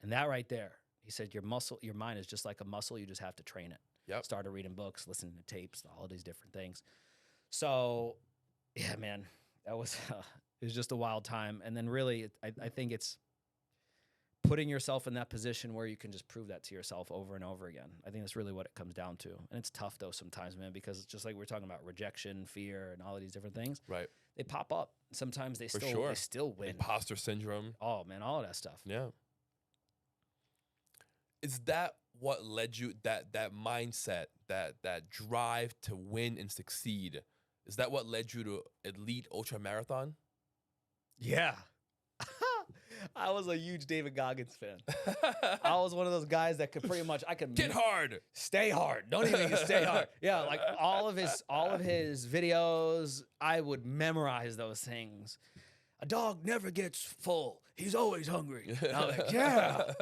And that right there, he said, your mind is just like a muscle. You just have to train it. Yep. Started reading books, listening to tapes, all these different things. So, yeah, man, that was it was just a wild time. And then really, I think it's putting yourself in that position where you can just prove that to yourself over and over again. I think that's really what it comes down to. And it's tough, though, sometimes, man, because it's just like we're talking about rejection, fear, and all of these different things. Right. They pop up. Sometimes they For still win. Imposter syndrome. Oh, man, all of that stuff. Yeah. Is that what led you, that mindset, that drive to win and succeed? Is that what led you to elite ultra marathon? Yeah. I was a huge David Goggins fan. I was one of those guys that could pretty much, I could Get hard. stay hard. Don't even get stay hard. Yeah, like all of his videos, I would memorize those things. A dog never gets full. He's always hungry. And I'm like, yeah.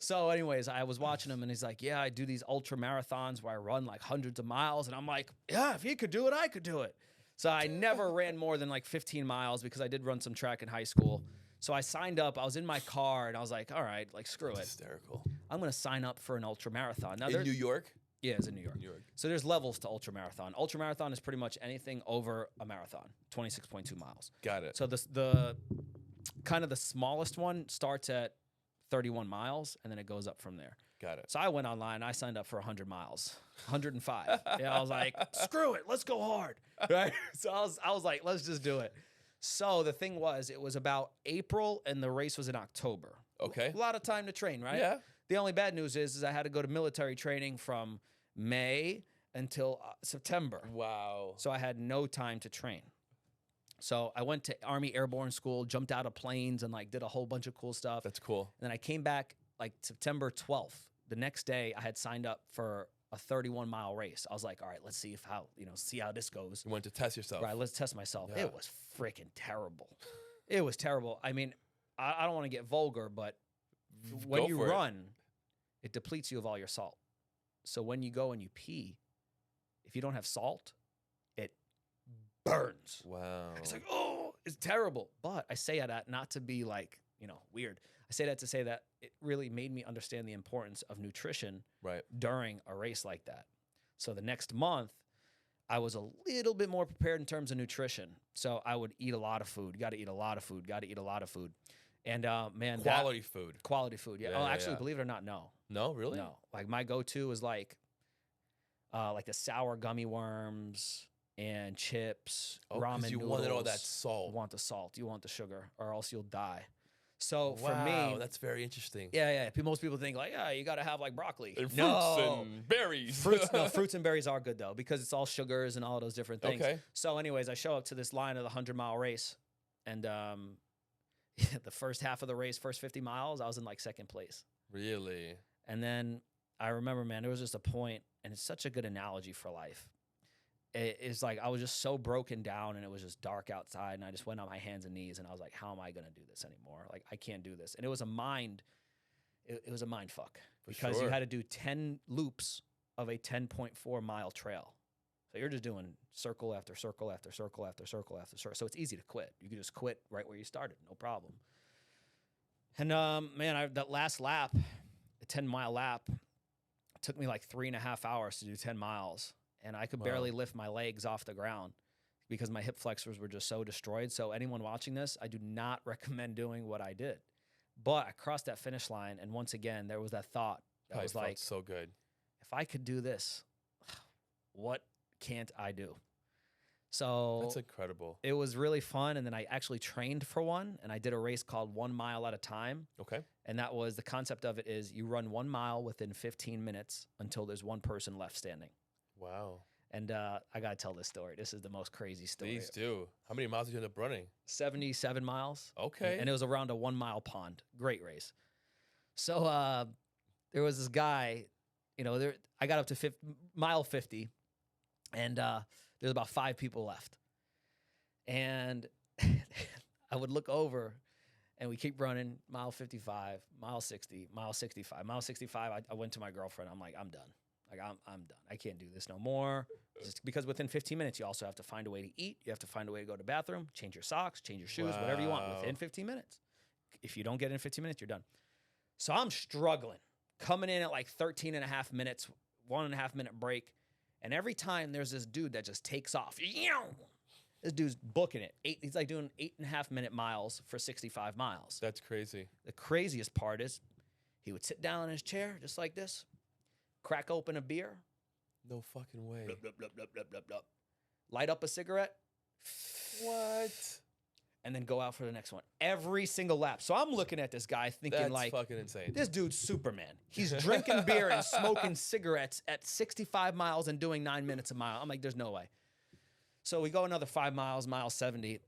So anyways, I was watching him and he's like, yeah, I do these ultra marathons where I run like hundreds of miles. And I'm like, yeah, if he could do it, I could do it. So I never ran more than like 15 miles because I did run some track in high school. So I signed up. I was in my car and I was like, all right, like screw it. Hysterical. I'm going to sign up for an ultra marathon. Now, In New York? Yeah, it's in New York. New York. So there's levels to ultra marathon. Ultra marathon is pretty much anything over a marathon, 26.2 miles. Got it. So the kind of the smallest one starts at 31 miles, and then it goes up from there. Got it. So I went online. I signed up for 100 miles, 105. Yeah, I was like, screw it, let's go hard. Right? So I was like, let's just do it. So the thing was, it was about April, and the race was in October. Okay. A lot of time to train, right? Yeah. The only bad news is I had to go to military training from May until September. Wow. So I had no time to train. So I went to Army Airborne School, jumped out of planes, and like did a whole bunch of cool stuff. That's cool. And then I came back like September 12th. The next day, I had signed up for a 31-mile race. I was like, all right, let's see how this goes. You went to test yourself. Right, let's test myself. Yeah. It was freaking terrible. It was terrible. I mean, I don't want to get vulgar, but when you run, it depletes you of all your salt. So when you go and you pee, if you don't have salt, it burns. Wow. It's like, oh, it's terrible. But I say that not to be like, weird. I say that to say that it really made me understand the importance of nutrition during a race like that. So the next month, I was a little bit more prepared in terms of nutrition. So I would eat a lot of food. Got to eat a lot of food. Got to eat a lot of food. And man, quality food. Quality food. Yeah. Actually, believe it or not, no. No, really? No. Like my go-to is like the sour gummy worms and chips, ramen you noodles. wanted all that salt. You want the salt. You want the sugar, or else you'll die. So Wow, for me, that's very interesting. yeah. Most people think like, you got to have like broccoli And fruits and berries. Fruits and berries are good though because it's all sugars and all those different things. Okay. So, anyways, I show up to this line of the 100-mile race, and the first half of the race, first 50 miles, I was in like second place. Really? And then I remember, man, there was just a point, and it's such a good analogy for life. It's like I was just so broken down, and it was just dark outside, and I just went on my hands and knees, and I was like, how am I going to do this anymore? Like, I can't do this. And it was a mind fuck because you had to do 10 loops of a 10.4 mile trail. So you're just doing circle after circle after circle after circle after circle. So it's easy to quit. You can just quit right where you started, no problem. And man, that last lap, the 10-mile lap, it took me like 3.5 hours to do 10 miles. And I could barely lift my legs off the ground because my hip flexors were just so destroyed. So anyone watching this, I do not recommend doing what I did. But I crossed that finish line, and once again, there was that thought that was like, so good. If I could do this, what can't I do? So that's incredible. It was really fun, and then I actually trained for one, and I did a race called 1 mile at a time. Okay. And that was the concept of it is you run 1 mile within 15 minutes until there's one person left standing. Wow. And I got to tell this story. This is the most crazy story. Please do. How many miles did you end up running? 77 miles. Okay. And it was around a 1 mile pond. Great race. So there was this guy, I got up to mile 50, and there's about 5 people left. And I would look over, and we keep running, mile 55, mile 60, mile 65. Mile 65, I went to my girlfriend. I'm like, I'm done. Like, I'm done. I can't do this no more. Just because within 15 minutes, you also have to find a way to eat. You have to find a way to go to the bathroom, change your socks, change your shoes, whatever you want within 15 minutes. If you don't get in 15 minutes, you're done. So I'm struggling, coming in at like 13 and a half minutes, 1.5 minute break. And every time there's this dude that just takes off. This dude's booking it. He's like doing 8.5 minute miles for 65 miles. That's crazy. The craziest part is he would sit down in his chair just like this, crack open a beer. No fucking way. Blub, blub, blub, blub, blub, blub, blub. Light up a cigarette. What? And then go out for the next one. Every single lap. So I'm looking at this guy thinking That's like, fucking insane. this dude's Superman. He's drinking beer and smoking cigarettes at 65 miles and doing 9 minutes a mile. I'm like, there's no way. So we go another 5 miles, mile 70,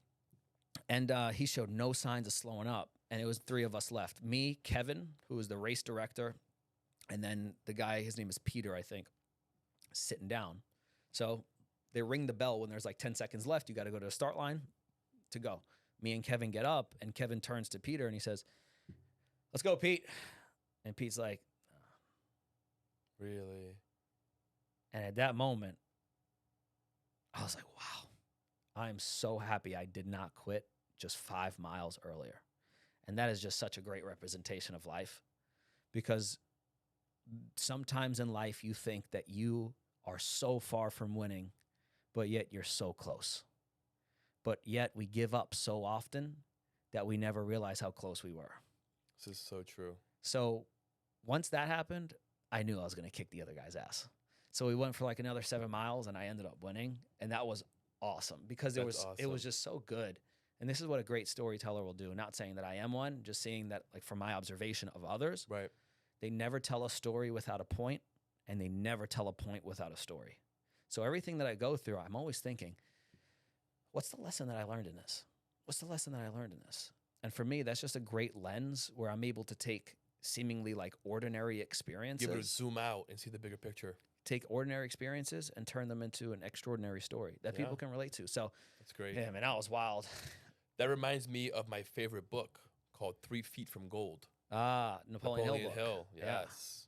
and he showed no signs of slowing up. And it was 3 of us left. Me, Kevin, who was the race director, and then the guy, his name is Peter, I think, sitting down. So they ring the bell when there's like 10 seconds left. You got to go to the start line to go. Me and Kevin get up, and Kevin turns to Peter, and he says, let's go, Pete. And Pete's like, really? And at that moment, I was like, wow, I'm so happy I did not quit just 5 miles earlier. And that is just such a great representation of life, because sometimes in life you think that you are so far from winning, but yet you're so close. But yet we give up so often that we never realize how close we were. This is so true. So once that happened, I knew I was going to kick the other guy's ass. So we went for like another 7 miles, and I ended up winning. And that was awesome, because it was just so good. And this is what a great storyteller will do. Not saying that I am one, just seeing that, like, from my observation of others, Right. they never tell a story without a point, and they never tell a point without a story. So everything that I go through, I'm always thinking, what's the lesson that I learned in this? What's the lesson that I learned in this? And for me, that's just a great lens where I'm able to take seemingly like ordinary experiences. Be able to zoom out and see the bigger picture. Take ordinary experiences and turn them into an extraordinary story that people can relate to. So that's great. Yeah, man, that was wild. That reminds me of my favorite book called 3 Feet from Gold. Napoleon Hill book. Yes.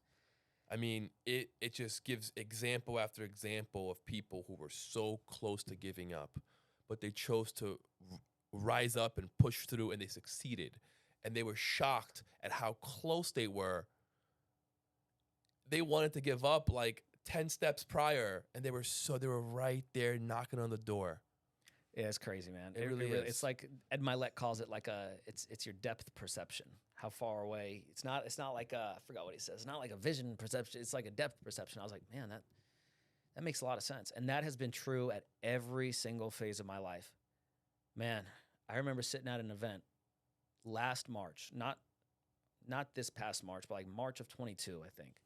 I mean, it just gives example after example of people who were so close to giving up, but they chose to rise up and push through, and they succeeded. And they were shocked at how close they were. They wanted to give up like 10 steps prior, and they were right there knocking on the door. Yeah, it's crazy, man. It really is. It's like Ed Milet calls it like it's your depth perception. How far away? It's not like I forgot what he says. It's not like a vision perception. It's like a depth perception. I was like, man, that makes a lot of sense. And that has been true at every single phase of my life. Man, I remember sitting at an event last March, not this past March, but like March of 22, I think.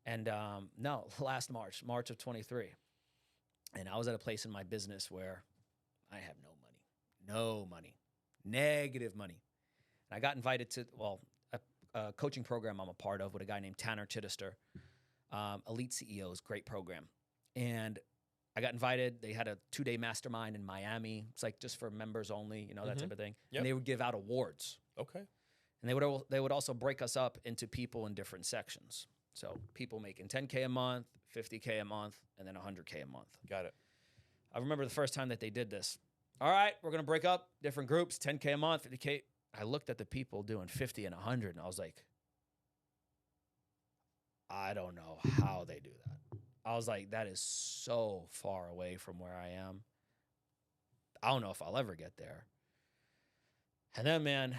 And no, last March of 23. And I was at a place in my business where I have no money, negative money. And I got invited to, a coaching program I'm a part of with a guy named Tanner Chittister, Elite CEOs, great program. And I got invited. They had a 2-day mastermind in Miami. It's like just for members only, that type of thing. Yep. And they would give out awards. Okay. And they would also break us up into people in different sections. So people making $10K a month, $50K a month, and then $100K a month. Got it. I remember the first time that they did this. All right, we're going to break up different groups, $10K a month, $50K. I looked at the people doing 50 and 100, and I was like, I don't know how they do that. I was like, that is so far away from where I am. I don't know if I'll ever get there. And then, man,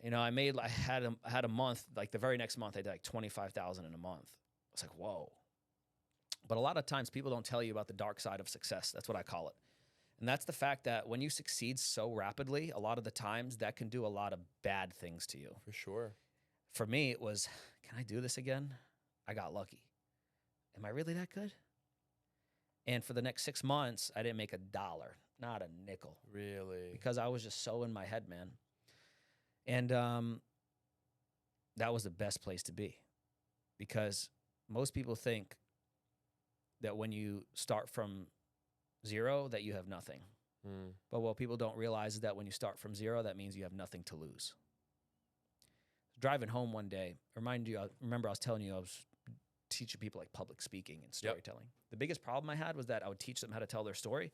I had a month, like the very next month, I did like $25,000 in a month. I was like, whoa. But a lot of times people don't tell you about the dark side of success. That's what I call it. And that's the fact that when you succeed so rapidly, a lot of the times that can do a lot of bad things to you. For sure. For me, it was, can I do this again? I got lucky. Am I really that good? And for the next 6 months, I didn't make $1, not a nickel. Really? Because I was just so in my head, man. And that was the best place to be, because most people think that when you start from zero that you have nothing. But what people don't realize is that when you start from zero, that means you have nothing to lose. Driving home one day, remember I was telling you I was teaching people like public speaking and storytelling. The biggest problem I had was that I would teach them how to tell their story,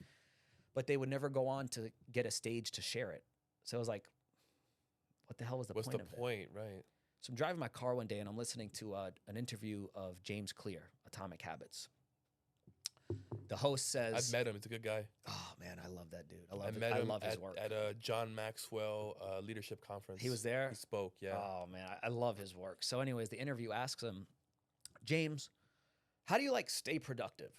but they would never go on to get a stage to share it. So I was like, what the hell was the point of that? What's the point, right? So I'm driving my car one day and I'm listening to an interview of James Clear, Atomic Habits. The host says, I've met him. He's a good guy. Oh man, I love that dude. I love his work. At a John Maxwell leadership conference. He was there? He spoke, yeah. Oh man, I love his work. So anyways, the interview asks him, James, how do you like stay productive?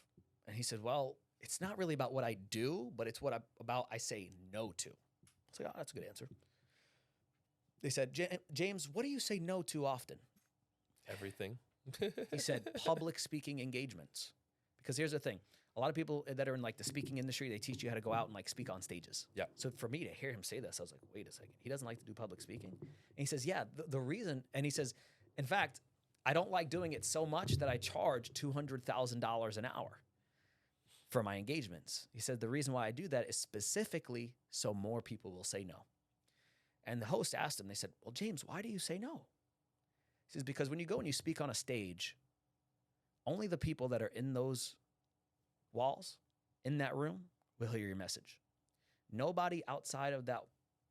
And he said, well, it's not really about what I do, but it's I say no to. I was like, oh, that's a good answer. They said, James, what do you say no to often? Everything. He said, public speaking engagements. Because here's the thing. A lot of people that are in like the speaking industry, they teach you how to go out and like speak on stages. Yeah. So for me to hear him say this, I was like, wait a second. He doesn't like to do public speaking. And he says, yeah, the reason, and he says, in fact, I don't like doing it so much that I charge $200,000 an hour for my engagements. He said, the reason why I do that is specifically so more people will say no. And the host asked him, they said, well, James, why do you say no? He says, because when you go and you speak on a stage, only the people that are in those walls, in that room, will hear your message. Nobody outside of that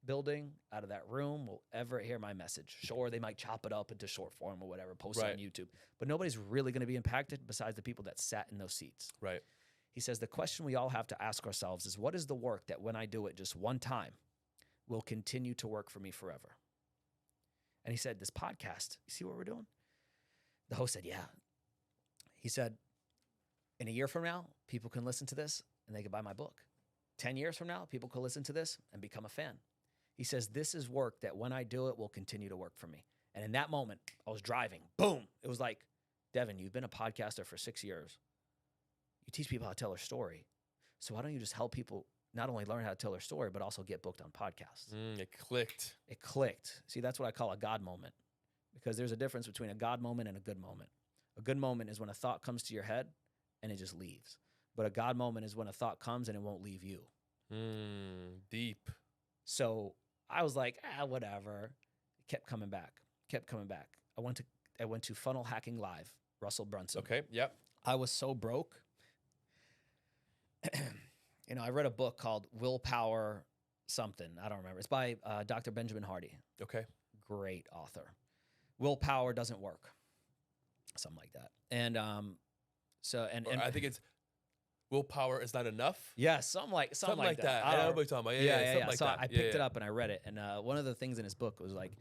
building, out of that room, will ever hear my message. Sure, they might chop it up into short form or whatever, post it on YouTube, but nobody's really going to be impacted besides the people that sat in those seats. Right. He says, the question we all have to ask ourselves is, what is the work that when I do it just one time will continue to work for me forever? And he said, this podcast, you see what we're doing? The host said, yeah. He said, in a year from now, people can listen to this and they can buy my book. 10 years from now, people can listen to this and become a fan. He says, this is work that when I do it will continue to work for me. And in that moment, I was driving. Boom. It was like, Deven, you've been a podcaster for 6 years. You teach people how to tell their story. So why don't you just help people not only learn how to tell their story, but also get booked on podcasts? It clicked. It clicked. See, that's what I call a God moment, because there's a difference between a God moment and a good moment. A good moment is when a thought comes to your head and it just leaves. But a God moment is when a thought comes and it won't leave you. Deep. So I was like, whatever. It kept coming back. I went to Funnel Hacking Live, Russell Brunson. Okay, yep. I was so broke. I read a book called Willpower something. I don't remember. It's by Dr. Benjamin Hardy. Okay. Great author. Willpower doesn't work. Something like that. And I think it's willpower is not enough. Yeah, something like that. I know what you're talking about. Yeah. So I picked it up and I read it. And one of the things in his book was like,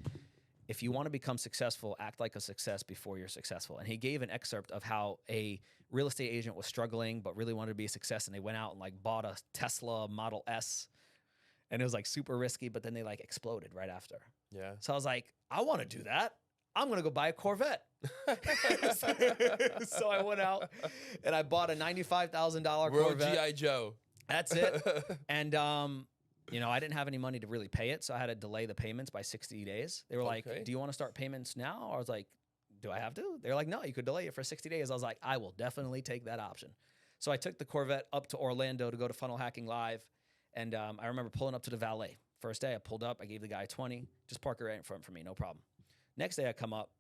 if you want to become successful, act like a success before you're successful. And he gave an excerpt of how a real estate agent was struggling but really wanted to be a success, and they went out and like bought a Tesla Model S, and it was like super risky, but then they like exploded right after. Yeah. So I was like, I want to do that. I'm going to go buy a Corvette. So I went out and I bought a $95,000 Corvette. World G.I. Joe. That's it. And, I didn't have any money to really pay it, so I had to delay the payments by 60 days. They were like, do you want to start payments now? I was like, do I have to? They're like, no, you could delay it for 60 days. I was like, I will definitely take that option. So I took the Corvette up to Orlando to go to Funnel Hacking Live. And I remember pulling up to the valet. First day I pulled up, I gave the guy 20, just park it right in front for me, no problem. Next day I come up,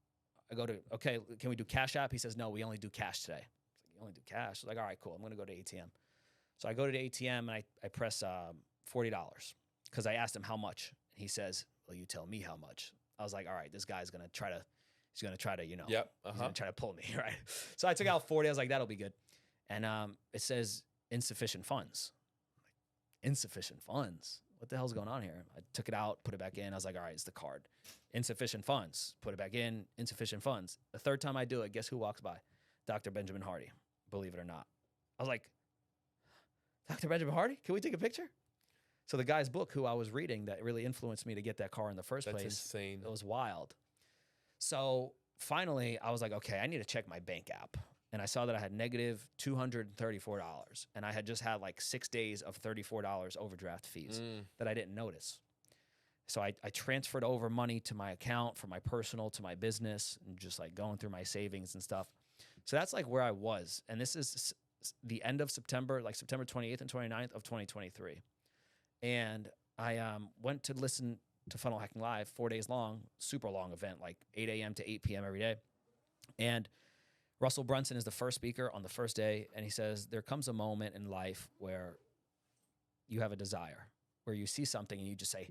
I go to, okay, can we do Cash App? He says, no, we only do cash today. I was like, you only do cash? I was like, all right, cool. I'm going to go to ATM. So I go to the ATM and I press $40 because I asked him how much. And he says, well, you tell me how much. I was like, all right, this guy's going to try to, he's going to try to, he's going to try to pull me, right? So I took out 40. I was like, that'll be good. And it says insufficient funds. I'm like, insufficient funds? What the hell's going on here? I took it out, put it back in. I was like, all right, it's the card. Insufficient funds. Put it back in. Insufficient funds. The third time I do it, guess who walks by? Dr. Benjamin Hardy. Believe it or not. I was like, Dr. Benjamin Hardy? Can we take a picture? So the guy's book, who I was reading, that really influenced me to get that car in the first place. That's insane. It was wild. So finally, I was like, okay, I need to check my bank app. And I saw that I had negative $234. And I had just had like 6 days of $34 overdraft fees that I didn't notice. So I transferred over money to my account from my personal to my business and just like going through my savings and stuff. So that's like where I was. And this is the end of September, like September 28th and 29th of 2023. And I went to listen to Funnel Hacking Live 4 days long, super long event, like 8 a.m. to 8 p.m. every day. And Russell Brunson is the first speaker on the first day. And he says, there comes a moment in life where you have a desire, where you see something and you just say,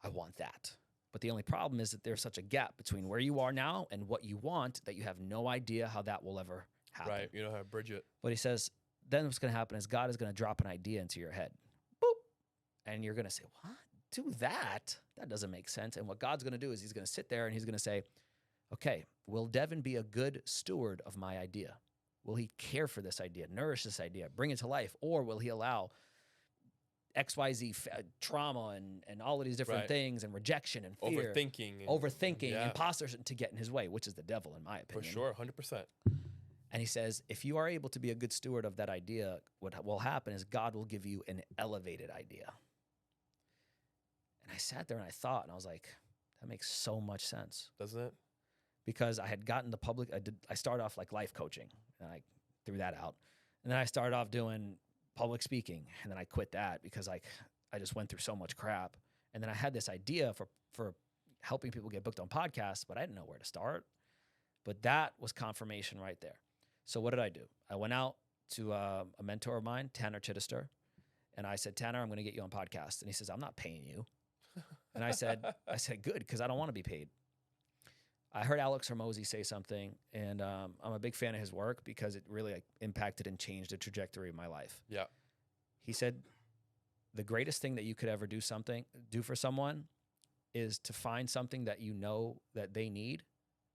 I want that. But the only problem is that there's such a gap between where you are now and what you want that you have no idea how that will ever happen. Right. You know how to bridge it. But he says, then what's going to happen is God is going to drop an idea into your head. Boop. And you're going to say, what? Do that? That doesn't make sense. And what God's going to do is he's going to sit there and he's going to say, okay, will Deven be a good steward of my idea? Will he care for this idea, nourish this idea, bring it to life? Or will he allow XYZ trauma and all of these different things and rejection and fear, overthinking, imposters to get in his way, which is the devil in my opinion. For sure, 100%. And he says, if you are able to be a good steward of that idea, what will happen is God will give you an elevated idea. And I sat there and I thought, and I was like, that makes so much sense. Doesn't it? Because I had gotten the public, I started off like life coaching and I threw that out. And then I started off doing public speaking, and then I quit that because I just went through so much crap. And then I had this idea for helping people get booked on podcasts, but I didn't know where to start. But that was confirmation right there. So what did I do? I went out to a mentor of mine, Tanner Chittister, and I said, Tanner, I'm going to get you on podcast. And he says, I'm not paying you. And I said, good, because I don't want to be paid. I heard Alex Hormozy say something, and I'm a big fan of his work because it really impacted and changed the trajectory of my life. Yeah. He said, the greatest thing that you could ever do for someone is to find something that you know that they need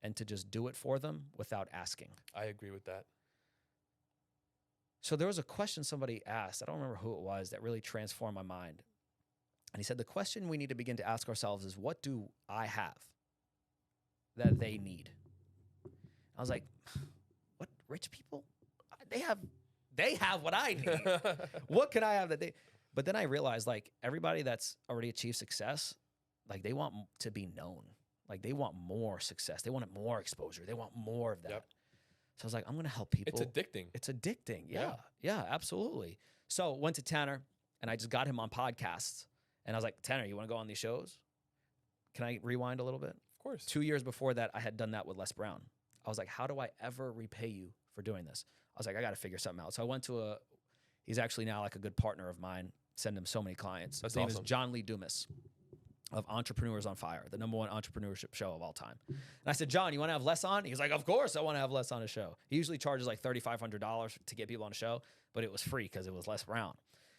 and to just do it for them without asking. I agree with that. So there was a question somebody asked, I don't remember who it was, that really transformed my mind. And he said, the question we need to begin to ask ourselves is, what do I have that they need? I was like, what, rich people? They have what I need. What can I have that they? But then I realized, like, everybody that's already achieved success, like, they want to be known. Like, they want more success. They want more exposure. They want more of that. Yep. So I was like, I'm going to help people. It's addicting. It's addicting. Yeah, absolutely. So went to Tanner and I just got him on podcasts. And I was like, Tanner, you want to go on these shows? Can I rewind a little bit? Of course. 2 years before that, I had done that with Les Brown. I was like, how do I ever repay you for doing this? I was like, I got to figure something out. So I went to he's actually now like a good partner of mine, send him so many clients. That's His name awesome. is John Lee Dumas of Entrepreneurs on Fire, the #1 entrepreneurship show of all time. And I said, John, you want to have Les on? He was like, of course I want to have Les on a show. He usually charges like $3,500 to get people on a show, but it was free because it was Les Brown.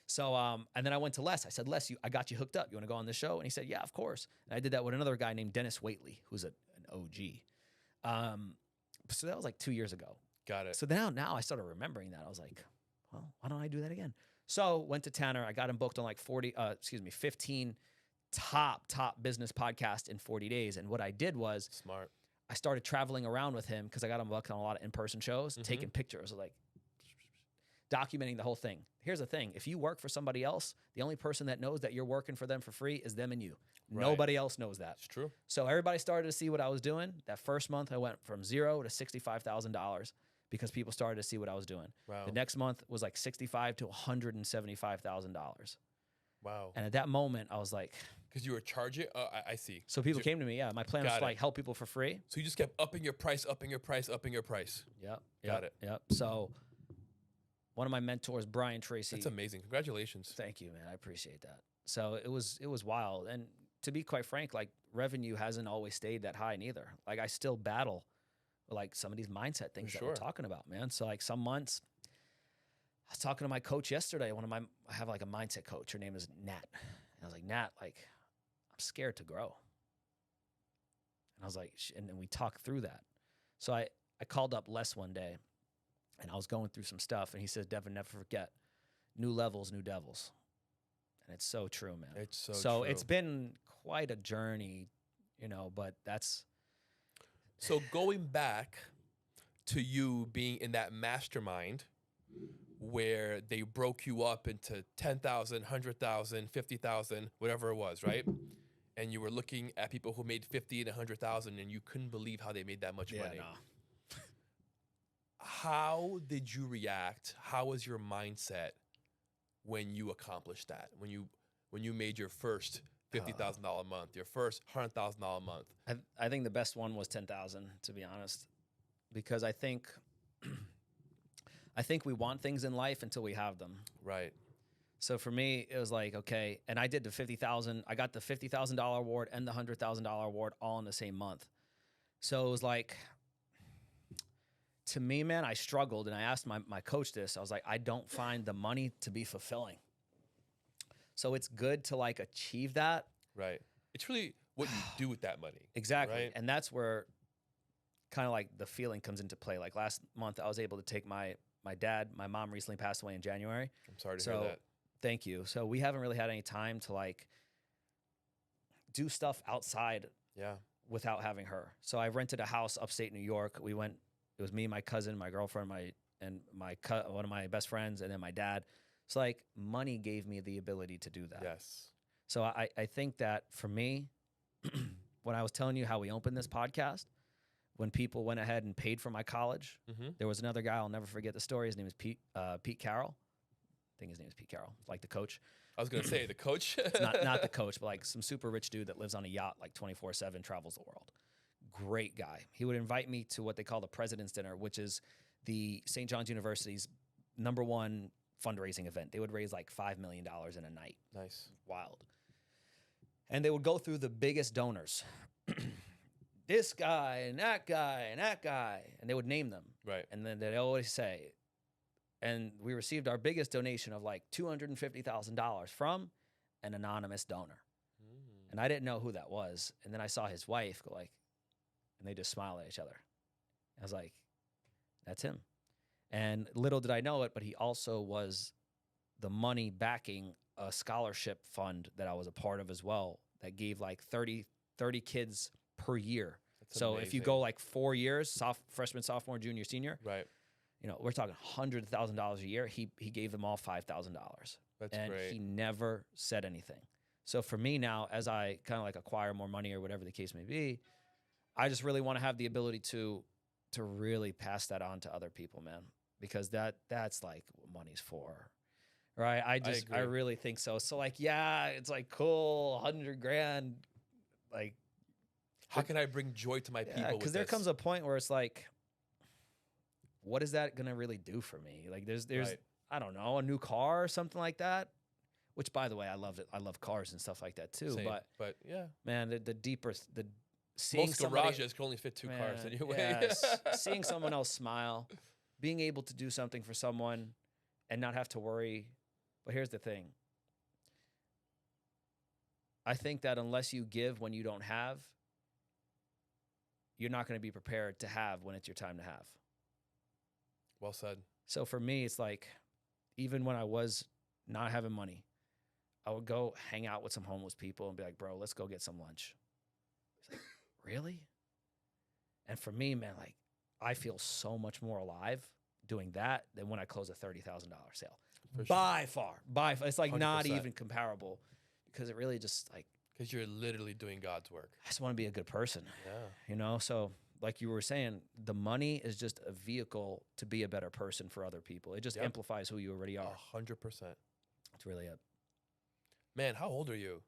So, and then I went to Les. I said, Les, I got you hooked up. You want to go on this show? And he said, yeah, of course. And I did that with another guy named Dennis Waitley, who's an OG. So that was like 2 years ago. Got it. So now I started remembering that. I was like, well, why don't I do that again? So went to Tanner. I got him booked on like 15 top business podcasts in 40 days. And what I did was smart. I started traveling around with him because I got him booked on a lot of in-person shows, taking pictures, like documenting the whole thing. Here's the thing. If you work for somebody else, the only person that knows that you're working for them for free is them and you. Right. Nobody else knows that. It's true. So everybody started to see what I was doing. That first month, I went from $0 to $65,000 because people started to see what I was doing. Wow. The next month was like $65,000 to $175,000. Wow. And at that moment, I was like, because you were charging. I see. So people came to me. Yeah, my plan was to like help people for free. So you just kept upping your price. Yep. Got it. Yep. So one of my mentors, Brian Tracy. That's amazing. Congratulations. Thank you, man. I appreciate that. So it was wild. And to be quite frank, like revenue hasn't always stayed that high neither. Like I still battle with like some of these mindset things that we're talking about, man. So like some months, I was talking to my coach yesterday. I have like a mindset coach. Her name is Nat. And I was like, Nat, like I'm scared to grow. And I was like, and then we talked through that. So I called up Les one day and I was going through some stuff and he says, Deven, never forget, new levels, new devils. And it's so true, man. It's so true. It's been quite a journey, but that's. So going back to you being in that mastermind where they broke you up into 10,000, 100,000, 50,000, whatever it was, right? and you were looking at people who made 50 and 100,000 and you couldn't believe how they made that much money. No. How did you react? How was your mindset when you accomplished that? When you made your first $50,000 a month, your first $100,000 a month? I think the best one was 10,000, to be honest, because I think we want things in life until we have them. Right. So for me, it was like, okay, and I did the 50,000. I got the $50,000 award and the $100,000 award all in the same month. So it was like, to me, man, I struggled, and I asked my coach this. I was like, I don't find the money to be fulfilling. So it's good to like achieve that. Right. It's really what you do with that money. Exactly. Right? And that's where kind of like the feeling comes into play. Like last month, I was able to take my dad. My mom recently passed away in January. I'm sorry to hear that. Thank you. So we haven't really had any time to like do stuff outside without having her. So I rented a house upstate New York. We went, it was me, my cousin, my girlfriend, one of my best friends, and then my dad. So like money gave me the ability to do that. Yes. So I think that for me, when I was telling you how we opened this podcast, when people went ahead and paid for my college, there was another guy, I'll never forget the story. His name is Pete Carroll. I think his name is Pete Carroll, like the coach. I was going to say the coach. not the coach, but like some super rich dude that lives on a yacht like 24/7, travels the world. Great guy. He would invite me to what they call the President's Dinner, which is the St. John's University's #1 fundraising event. They would raise like $5 million in a night. Nice. Wild. And they would go through the biggest donors. This guy and that guy and that guy. And they would name them. Right. And then they'd always say, and we received our biggest donation of like $250,000 from an anonymous donor. And I didn't know who that was. And then I saw his wife go like, and they just smiled at each other. I was like, that's him. And little did I know it, but he also was the money backing a scholarship fund that I was a part of as well that gave like 30 kids per year. That's so amazing. If you go like 4 years, freshman, sophomore, junior, senior, right. You know, we're talking $100,000 a year. He gave them all $5,000. That's and great. He never said anything. So for me now, as I kind of like acquire more money or whatever the case may be, I just really want to have the ability to really pass that on to other people, man, because that's like what money's for. Right. I really think so. So like, yeah, it's like cool, 100 grand. Like, how can I bring joy to my people? Because there comes a point where it's like, what is that going to really do for me? Like there's, right. I don't know, a new car or something like that, which by the way, I love it. I love cars and stuff like that too. Same, but yeah, man, the deeper, seeing most garages can only fit two cars anyway. Yes, seeing someone else smile, being able to do something for someone and not have to worry. But here's the thing. I think that unless you give when you don't have, you're not going to be prepared to have when it's your time to have. Well said. So for me, it's like, even when I was not having money, I would go hang out with some homeless people and be like, bro, let's go get some lunch. It's like, really? And for me, man, like, I feel so much more alive doing that than when I close a $30,000 sale. For By far. It's like 100%. not even comparable, because it really just like, because you're literally doing God's work. I just want to be a good person. Yeah. You know, so like you were saying, the money is just a vehicle to be a better person for other people. It just amplifies who you already are. 100%. That's really it. Man, how old are you?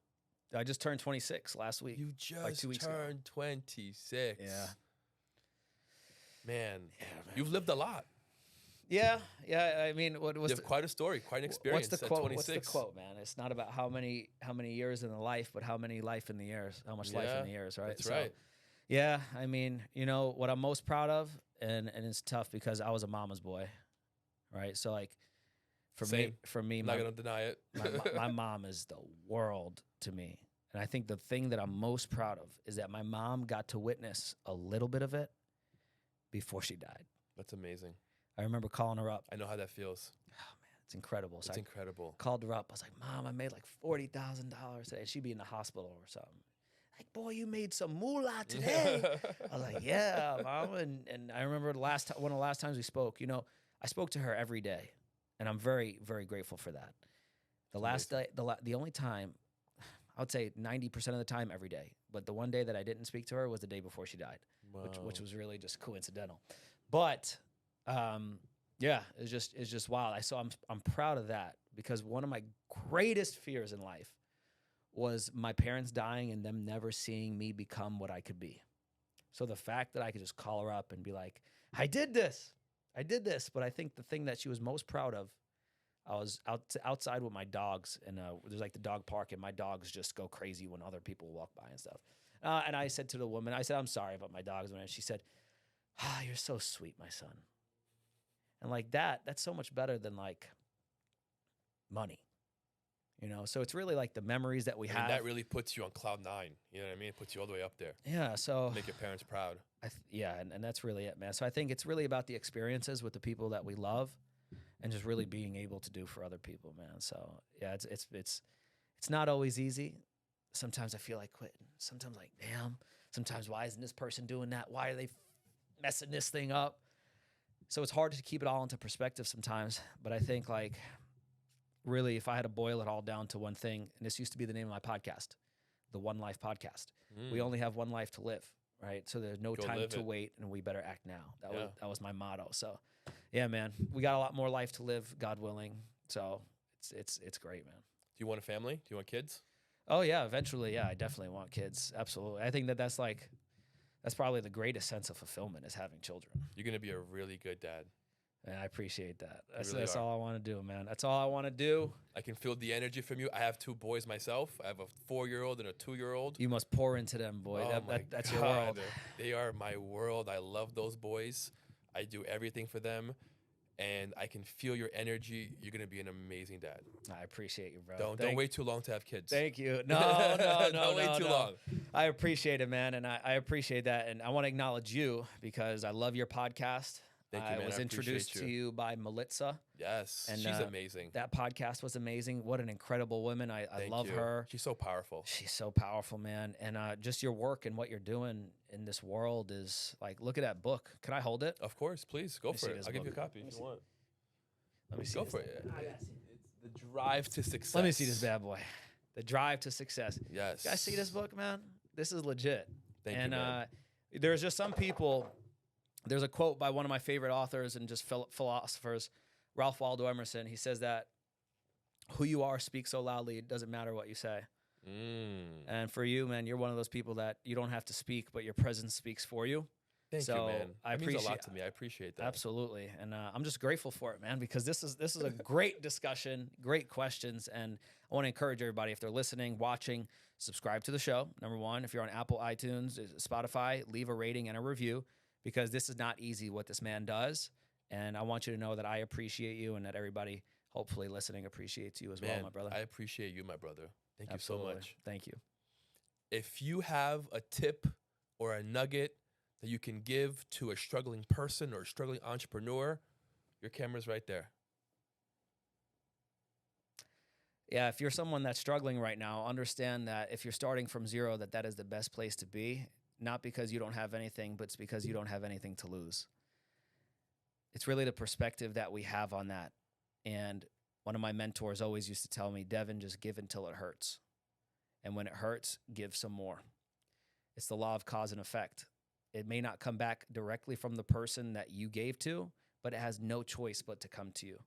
I just turned 26 last week. You just like 2 weeks ago. turned 26. Yeah. Man, you've lived a lot. Yeah. I mean, You have quite a story, quite an experience. What's the at quote? 26. What's the quote, man? It's not about how many years in the life, but how many life in the years. How much life in the years, right? That's right. Yeah, I mean, you know what I'm most proud of, and it's tough because I was a mama's boy, right? So like, for me, I'm not gonna deny it. my mom is the world to me, and I think the thing that I'm most proud of is that my mom got to witness a little bit of it before she died. That's amazing. I remember calling her up. I know how that feels. Oh man, it's incredible. So It's incredible. Called her up. I was like, Mom, I made like $40,000 today. She'd be in the hospital or something. Like, boy, you made some moolah today. I was like, yeah, Mom. And I remember one of the last times we spoke, you know, I spoke to her every day, and I'm very, very grateful for that. The last day, the only time I would say 90% of the time every day. But the one day that I didn't speak to her was the day before she died, which was really just coincidental. But yeah, it's just wild. I'm proud of that, because one of my greatest fears in life was my parents dying and them never seeing me become what I could be. So the fact that I could just call her up and be like, I did this. But I think the thing that she was most proud of, I was outside with my dogs, and there's like the dog park, and my dogs just go crazy when other people walk by and stuff. And I said to the woman, I'm sorry about my dogs. And she said, you're so sweet, my son. And like that's so much better than like money. So it's really like the memories that we have. That really puts you on cloud 9. You know what I mean? It puts you all the way up there. Yeah. So make your parents proud. And that's really it, man. So I think it's really about the experiences with the people that we love, and just really being able to do for other people, man. So yeah, it's not always easy. Sometimes I feel like quitting. Sometimes like, damn. Sometimes, why isn't this person doing that? Why are they messing this thing up? So it's hard to keep it all into perspective sometimes. But I think like, really, if I had to boil it all down to one thing, and this used to be the name of my podcast, the One Life Podcast. We only have one life to live, right? So there's no time to wait, and we better act now. That was my motto. So yeah, man, we got a lot more life to live, God willing. So it's great, man. Do you want a family? Do you want kids? Oh yeah, eventually. Yeah, I definitely want kids. Absolutely. I think that's probably the greatest sense of fulfillment, is having children. You're going to be a really good dad. And I appreciate that. Really that's all I want to do, man. That's all I want to do. I can feel the energy from you. I have 2 boys myself. I have a 4-year-old and a 2-year-old. You must pour into them, boy. That's your world. They are my world. I love those boys. I do everything for them, and I can feel your energy. You're going to be an amazing dad. I appreciate you, bro. Don't wait too long to have kids. Thank you. No. Don't wait too long. I appreciate it, man, and I appreciate that. And I want to acknowledge you, because I love your podcast. Thank you, man. I was introduced to you by Melissa. Yes, and she's amazing. That podcast was amazing. What an incredible woman. I love her. She's so powerful. She's so powerful, man. And just your work and what you're doing in this world is like, look at that book. Can I hold it? Of course, please. Go for it. I'll give you a copy if you want. Let me see. Go for it. It's The Drive to Success. Let me see this bad boy. The Drive to Success. Yes. You guys see this book, man? This is legit. Thank you, man. There's just some people... There's a quote by one of my favorite authors and just philosophers, Ralph Waldo Emerson. He says that who you are speaks so loudly, it doesn't matter what you say. And for you, man, you're one of those people that you don't have to speak, but your presence speaks for you. Thank you, man. That means a lot to me. I appreciate that. Absolutely. And I'm just grateful for it, man, because this is a great discussion, great questions. And I want to encourage everybody, if they're listening, watching, subscribe to the show. Number one, if you're on Apple, iTunes, Spotify, leave a rating and a review, because this is not easy what this man does. And I want you to know that I appreciate you, and that everybody hopefully listening appreciates you as well, my brother. I appreciate you, my brother. Thank Absolutely. You so much. Thank you. If you have a tip or a nugget that you can give to a struggling person or a struggling entrepreneur, your camera's right there. Yeah, if you're someone that's struggling right now, understand that if you're starting from zero, that is the best place to be. Not because you don't have anything, but it's because you don't have anything to lose. It's really the perspective that we have on that. And one of my mentors always used to tell me, Deven, just give until it hurts. And when it hurts, give some more. It's the law of cause and effect. It may not come back directly from the person that you gave to, but it has no choice but to come to you.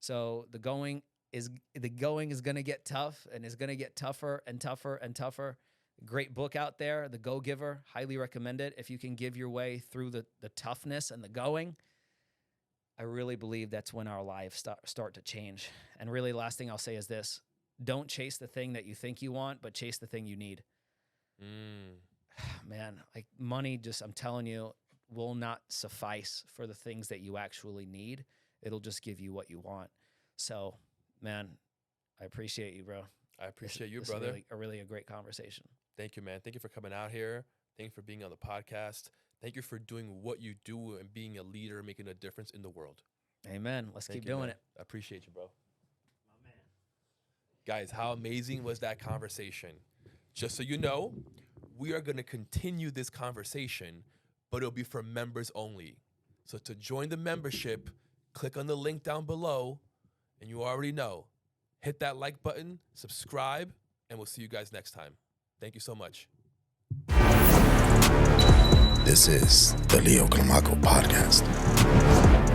So the going is going to get tough, and it's going to get tougher and tougher and tougher. Great book out there, The Go-Giver. Highly recommend it. If you can give your way through the toughness and the going, I really believe that's when our lives start to change. And really, the last thing I'll say is this. Don't chase the thing that you think you want, but chase the thing you need. Man, like money, just, I'm telling you, will not suffice for the things that you actually need. It'll just give you what you want. So, man, I appreciate you, bro. I appreciate you, brother. This is really a great conversation. Thank you, man. Thank you for coming out here. Thank you for being on the podcast. Thank you for doing what you do and being a leader, making a difference in the world. Amen. Let's keep doing it. I appreciate you, bro. My man. Guys, how amazing was that conversation? Just so you know, we are going to continue this conversation, but it'll be for members only. So to join the membership, click on the link down below, and you already know. Hit that like button, subscribe, and we'll see you guys next time. Thank you so much. This is the Leo CLIMACO podcast.